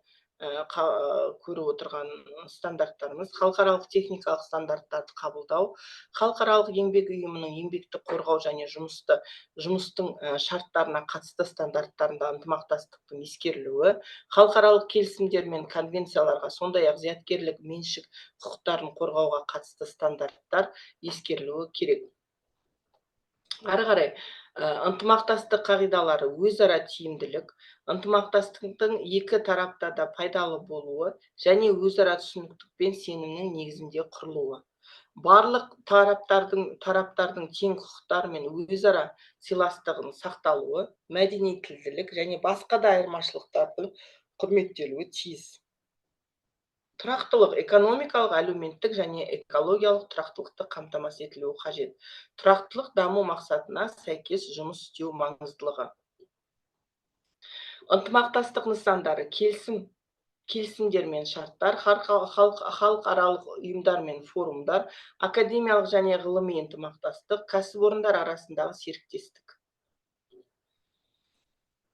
Speaker 1: көріп отырған стандарттарымыз, халықаралық техникалық стандарттарды қабылдау, халықаралық еңбек ұйымының еңбекті қорғау және жұмыстың шарттарына қатысты стандарттарында ынтымақтастықтың ескерілуі, халықаралық келісімдер мен конвенцияларға, сондай-ақ зияткерлік меншік құқықтарын қорғауға қатысты стандарттар ескерілуі керек. Ары қарай, ынтымақтастық қағидалары өзара тиімділік, ынтымақтастықтың екі тарапта да пайдалы болуы және өзара түсіністік пен сенімнің негізінде құрылуы. Барлық тараптардың тең құқықтары мен өзара сыйластығының сақталуы, мәдени тілділік және басқа да айырмашылықтардың құрметтелуі тиіс. Тұрақтылық экономикалық, әлеуметтік және экологиялық тұрақтылықты қамтамасыз етілуі қажет. Тұрақтылық даму мақсатына сәйкес жұмыс істеу маңыздылығы. Ынтымақтастық нысандары келісімдер мен шарттар, халықаралық ұйымдар мен форумдар, академиялық және ғылыми ынтымақтастық, кәсіпорындар арасындағы серіктестік.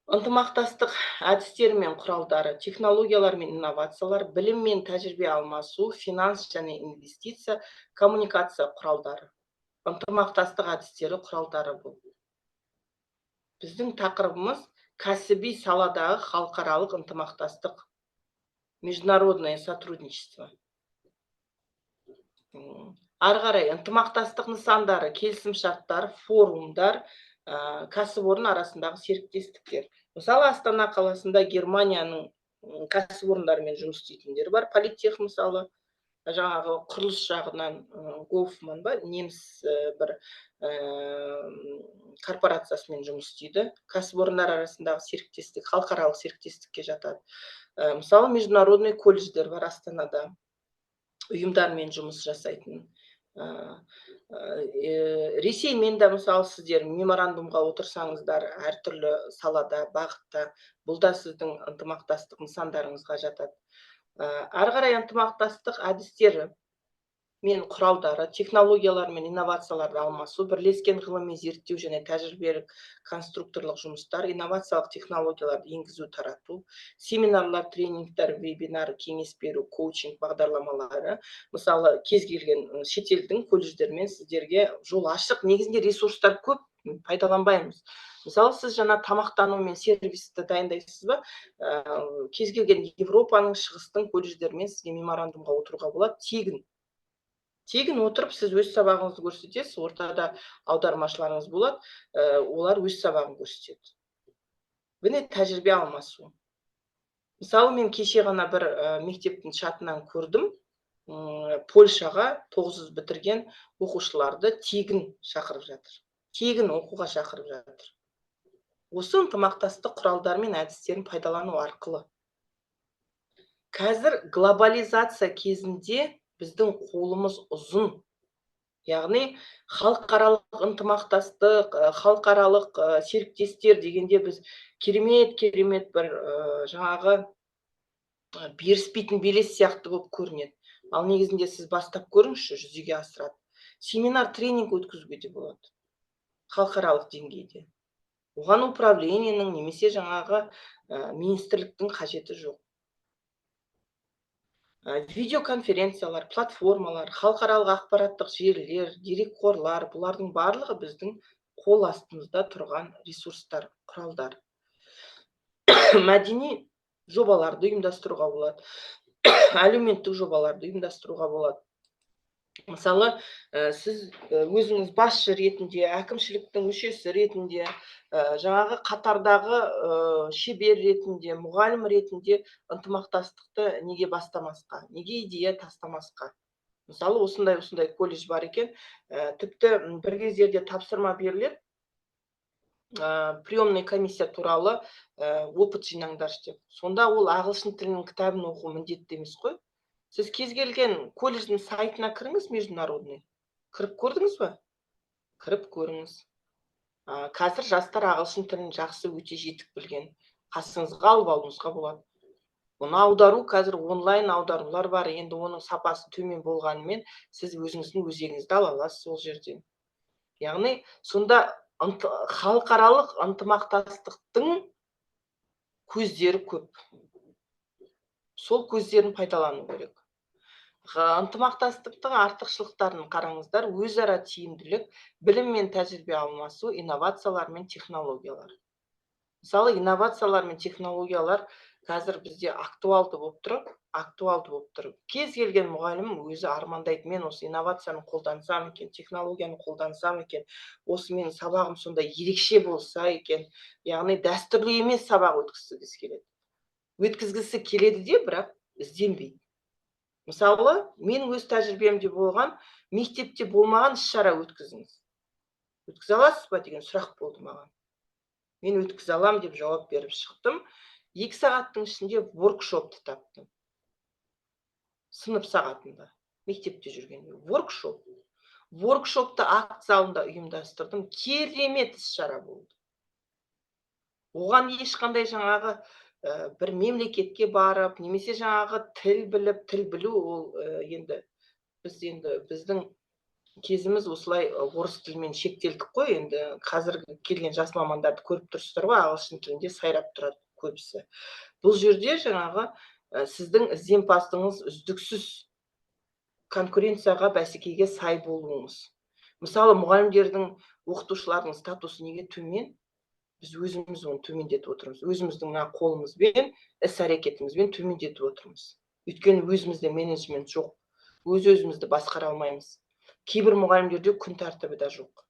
Speaker 1: Ынтымақтастық әдістері мен құралдары, технологиялар мен инновациялар, білім мен тәжірибе алмасу, финанс және инвестиция, коммуникация құралдары. Ынтымақтастық әдістері құралдары бұл. Біздің тақырыбымыз кәсіби саладағы халықаралық ынтымақтастық, международное сотрудничество. Ары қарай, ынтымақтастық нысандары, келісімшарттар, форумдар, кәсіпорын арасындағы серіктестіктер. Мысалы, Астана қаласында Германияның кәсіпорындарымен жұмыс істейтіндер бар. Политех мысалы, жаңағы құрылыс жағынан Гофман ба, неміс бір корпорациясымен жұмыс істейді. Кәсіпорындар арасындағы серіктестік, халықаралық серіктестікке жатады. Мысалы, международный колледждер бар Астанада, ұйымдармен жұмыс жасайтын. Ресеймен де мысалы сіздер меморандумға отырсаңыздар, әртүрлі салада, бағытта, бұл да сіздің ынтымақтастық нысандарыңызға жатады. Ары қарай ынтымақтастық әдістері мен құралдары, технологиялар мен инновацияларды алмасу, бірлескен ғылыми зерттеу және тәжірибелік конструкторлық жұмыстар, инновациялық технологияларды енгізу, тарату, семинарлар, тренингтер, вебинар, кеңес беру, коучинг бағдарламалары. Мысалы, кез келген шетелдің колледждермен сіздерге жол ашық, негізінде ресурстар көп, пайдаланбаймыз. Мысалы, сіз жаңа тамақтану мен сервисті дайындайсыз ба? Кез келген Европаның, шығыстың колледждермен сізге меморандумға отыруға болады, тегін отырып, сіз өз сабағыңызды көрсетесіз, ортада аудармашыларыңыз болады, олар өз сабағын көрсетеді. Бұны тәжірибе алмасу. Мысалы, мен кеше ғана бір мектептің чатынан көрдім, Польшаға 900 бітірген оқушыларды тегін шақырып жатыр. Тегін оқуға шақырып жатыр. Осы ынтымақтастық құралдары мен әдістерін пайдалану арқылы. Қазір глобализация кезінде біздің қолымыз ұзын. Яғни халықаралық ынтымақтастық, халықаралық серіктестер дегенде біз керемет бір жаңағы беріспейтін белес сияқты болып көрінеді. Ал негізінде сіз бастап көріңізші, жүзеге асырады. Семинар, тренинг өткізуге де болады. Халықаралық деңгейде. Оған управлениенің немесе жаңағы министрліктің қажеті жоқ. Видеоконференциялар, платформалар, халықаралық ақпараттық желілер, дерекқорлар, бұлардың барлығы біздің қол астымызда тұрған ресурстар, құралдар. Мәдени жобаларды ұйымдастыруға болады. Әлеуметтік жобаларды ұйымдастыруға болады. Мысалы, сіз өзіңіз басшы ретінде, әкімшіліктің мүшесі ретінде, жаңағы қатардағы шебер ретінде, мұғалім ретінде ынтымақтастықты неге бастамасқа, неге идея тастамасқа. Мысалы, осындай колледж бар екен, тіпті бір кездерде тапсырма беріледі, приемный комиссия туралы опыт жинаңдаршы деп. Сонда ол ағылшын тілінің кітабын оқу міндетті емес қой. Сіз кез келген колледждің сайтына кіріңіз, международный. Кіріп көрдіңіз бе? Кіріп көріңіз. Қазір жастар ағылшын тілін жақсы өте жетік білген. Қасыңызға алып алуыңызға болады. Оны аудару, қазір онлайн аударулар бар. Енді оның сапасы төмен болғанымен, сіз өзіңіздің өзегіңізді ала аласыз сол жерден. Яғни, сонда халықаралық ынтымақтастықтың көздері көп. Сол көздерін пайдалану керек. Ынтымақтастықтың артықшылықтарын қараңыздар, өзара тиімділік, білім мен тәжірибе алмасу, инновациялар мен технологиялар. Мысалы, инновациялар мен технологиялар қазір бізде актуалды болып тұр. Кез келген мұғалім өзі армандайды, мен осы инновацияны қолдансам екен, технологияны қолдансам екен, осы менің сабағым сонда ерекше болса екен, яғни дәстүрлі емес сабақ өткізгісі келеді де, бірақ ізденбейді. Мысалы, мен өз тәжірибемде болған, мектепте болмаған іс-шара өткізіңіз. Өткізе аласыз ба деген сұрақ болды маған. Мен өткізе алам деп жауап беріп шықтым. 2 сағаттың ішінде воркшопты таптым. Сынып сағатында, мектепте жүргенде. Воркшопты акт залында ұйымдастырдым. Керемет іс-шара болды. Оған ешқандай жаңағы бір мемлекетке барып, немесе жаңағы тіл білу, ол біздің кезіміз осылай орыс тілімен шектелдік қой, енді қазіргі келген жас мамандарды көріп тұрсыздар ғой, ағылшын тілінде сайрап тұрады көбісі. Бұл жерде жаңағы сіздің ізденімпаздығыңыз үздіксіз конкуренцияға, бәсекеге сай болуыңыз. Мысалы, мұғалімдердің, оқытушылардың статусы неге төмен? Біз өзіміз оны төмендетіп отырмыз. Өзіміздің қолымызбен, іс-әрекетімізбен төмендетіп отырмыз. Өйткені өзімізде менеджмент жоқ. Өзімізді басқара алмаймыз. Кейбір мұғалімдерде күн тәртібі де жоқ.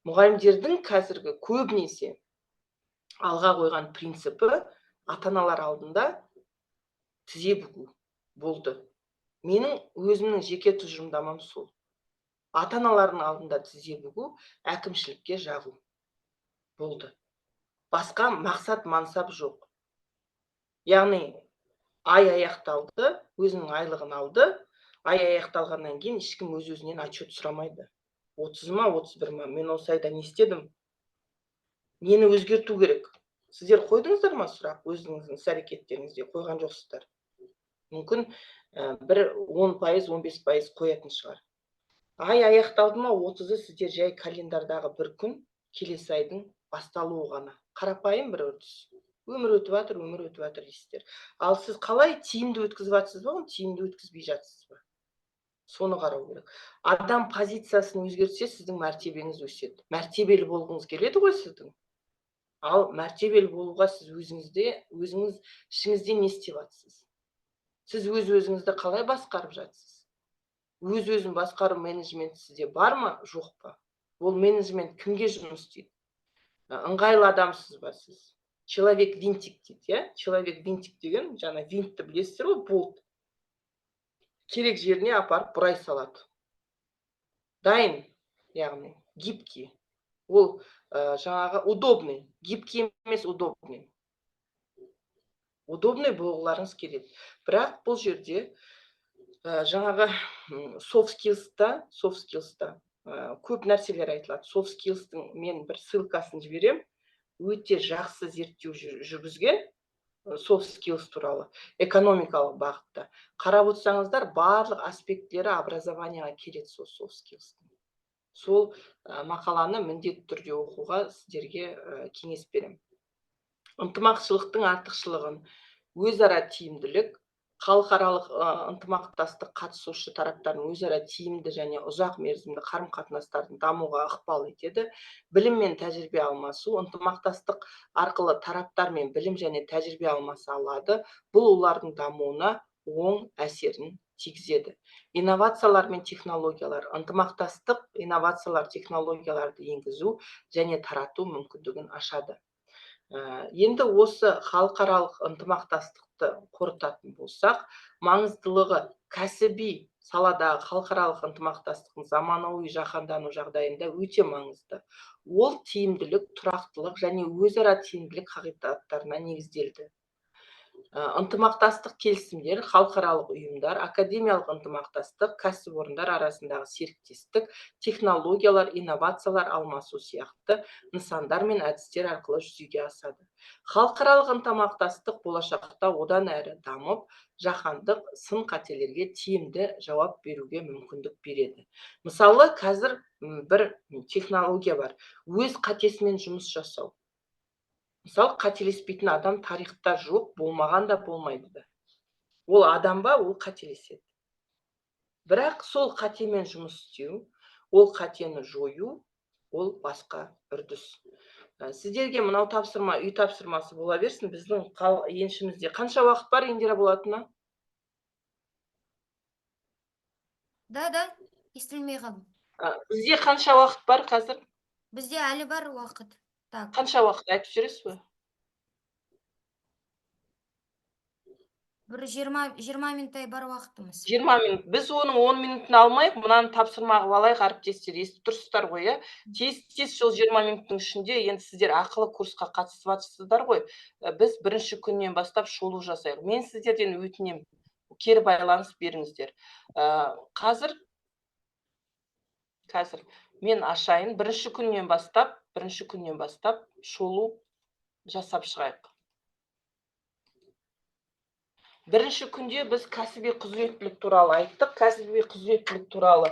Speaker 1: Мұғалімдердің қазіргі көбінесе алға қойған принципі ата-аналар алдында тізе бүгу болды. Менің өзімнің жеке тұжырымдамам сол. Ата-аналардың алдында тізе бүгу, әкімшілікке жағу болды. Басқа мақсат мансап жоқ. Яғни, ай аяқталды, өзінің айлығын алды, ай аяқталғаннан кейін ешкім өз-өзінен отчет сұрамайды. 30 ма, 31 ма, мен осы айда не істедім? Нені өзгерту керек? Сіздер қойдыңыздар ма сұрақ? Өзіңіздің іс-әрекеттеріңізде қойған жоқсыздар. Мүмкін бір 10%, 15% қоятын шығар. Ай аяқталды ма, 30-ы сіздер жай календардағы бір күн, келесі айдың басталуы ғана. Қарапайым бір үрдіс. Өмір өтіп жатыр дейсіздер. Ал сіз қалай тиімді өткізіп жатсыз ба, тиімді өткізбей жатсыз ба? Соны қарау керек. Адам позициясын өзгертсе, сіздің мәртебеңіз өседі. Мәртебелі болғыңыз келеді ғой сіздің. Ал мәртебелі болуға сіз өзіңіз ішіңізде не істеп жатсыз? Сіз өз-өзіңізді қалай басқарып жатсыз? Өз-өзін басқару менеджменті сізде бар ма, жоқ па? Ол менеджмент кімге жұмыс істейді? Ыңғайлы адамсыз ба сіз? Человек-винтик дейді, Человек-винтик деген, жаңа винтті білесіздер ғой, болт. керек жеріне апарып бұрай салады. Дайын, яғни гибкий. Ол жаңағы удобный, гибкий емес удобный. Удобный болғыларыңыз келеді. Бірақ бұл жерде жаңағы soft skills'та көп нәрселер айтылады. Soft skills'тың мен бір ссылкасын жіберем. Өте жақсы зерттеу жүргізген soft skills туралы экономикалық бағытта. Қарап отырсаңыздар, барлық аспекттері образованияға келеді сол soft skills'тың. Сол мақаланы міндетті түрде оқуға сіздерге кеңес беремін. Ынтымақшылықтың артықшылығын, өзара тиімділік, халықаралық ынтымақтастық қатысушы тараптардың өзара тиімді және ұзақ мерзімді қарым-қатынастардың дамуға ықпал етеді. Білім мен тәжірибе алмасу, ынтымақтастық арқылы тараптармен білім және тәжірибе алмаса алады. Бұл олардың дамуына оң әсерін тигізеді. Инновациялар мен технологиялар, ынтымақтастық, инновациялар, технологияларды енгізу және тарату мүмкіндігін ашады. Енді осы халықаралық ынтымақтастықты қорытатын болсақ, маңыздылығы кәсіби саладағы халықаралық ынтымақтастықтың заманауи жаһандану жағдайында өте маңызды. Ол тиімділік, тұрақтылық және өзара тиімділік қағидаттарына негізделді. Ынтымақтастық келісімдер, халықаралық ұйымдар, академиялық ынтымақтастық, кәсіпорындар арасындағы серіктестік, технологиялар, инновациялар алмасу сияқты нысандар мен әдістер арқылы жүзеге асады. Халықаралық ынтымақтастық болашақта одан әрі дамып, жаһандық сын-қатерлерге тиімді жауап беруге мүмкіндік береді. Мысалы, қазір бір технология бар, өз қатесімен жұмыс жасау. Мысалы, қателеспейтін адам тарихта жоқ, болмаған да болмайды да. Ол адам ба, ол қателеседі. Бірақ сол қатемен жұмыс істеу, ол қатені жою, ол басқа үрдіс. Сіздерге мынау тапсырма, үй тапсырмасы бола берсін. Біздің еншімізде қанша уақыт бар Индира болатынына?
Speaker 3: Да, естілмей қалдым.
Speaker 1: Бізде қанша уақыт бар қазір?
Speaker 3: Бізде әлі бар уақыт. Так.
Speaker 1: Қанша уақыт айтып жүресіз бе?
Speaker 3: Бір 20 минуттай бар уақытымыз.
Speaker 1: 20 минут. Біз оның 10 минутын алмайық, мұнаны тапсырмаға алайық, әріптестер. Естіп тұрсыздар ғой, иә? Тез сол 20 минуттың ішінде енді сіздер ақылы курсқа қатысып жатырсыздар ғой. Біз бірінші күннен бастап шолу жасайық. Мен сіздерден өтінем, кері байланыс беріңіздер. Қазір мен ашайын, бірінші күннен бастап шолу жасап шығайық. Бірінші күнде біз кәсіби құзыреттілік туралы айттық. Кәсіби құзыреттілік туралы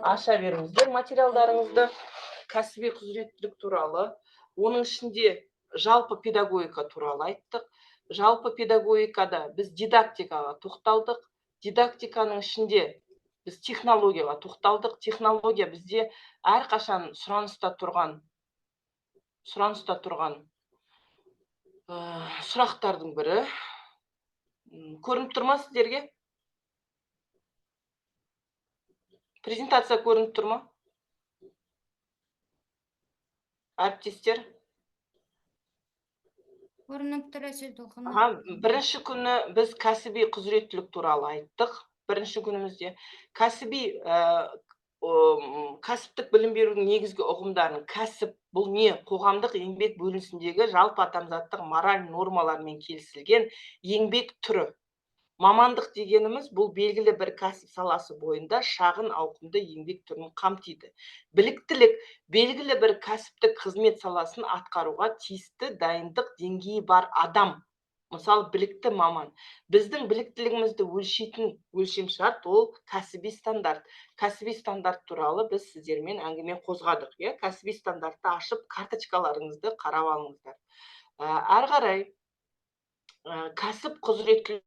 Speaker 1: аша беріңіздер материалдарыңызды. Кәсіби құзыреттілік туралы. Оның ішінде жалпы педагогика туралы айттық. Жалпы педагогикада біз дидактикаға тоқталдық. Дидактиканың ішінде біз технологияға тоқталдық. Технология бізде әрқашан сұраныста тұрған сұрақтардың бірі. Көрініп тұр ма сіздерге? Презентация көрініп тұр ма? Әріптестер?
Speaker 3: Көрініп тұр, Әсел Толқынова.
Speaker 1: Бірінші күні біз кәсіби құзыреттілік туралы айттық. Бірінші күнімізде кәсіптік білім берудің негізгі ұғымдарын, кәсіп бұл не? Қоғамдық еңбек бөлінісіндегі жалпы адамзаттық мораль нормалармен келісілген еңбек түрі. Мамандық дегеніміз бұл белгілі бір кәсіп саласы бойында шағын ауқымды еңбек түрін қамтиды. Біліктілік белгілі бір кәсіптік қызмет саласын атқаруға тиісті дайындық деңгейі бар адам. Мысалы, білікті маман. Біздің біліктілігімізді өлшейтін өлшемшарт ол кәсіби стандарт. Кәсіби стандарт туралы біз сіздермен әңгіме қозғадық. Кәсіби стандартты ашып, карточкаларыңызды қарап алыңыздар. Әрі қарай кәсіп құзыреттілік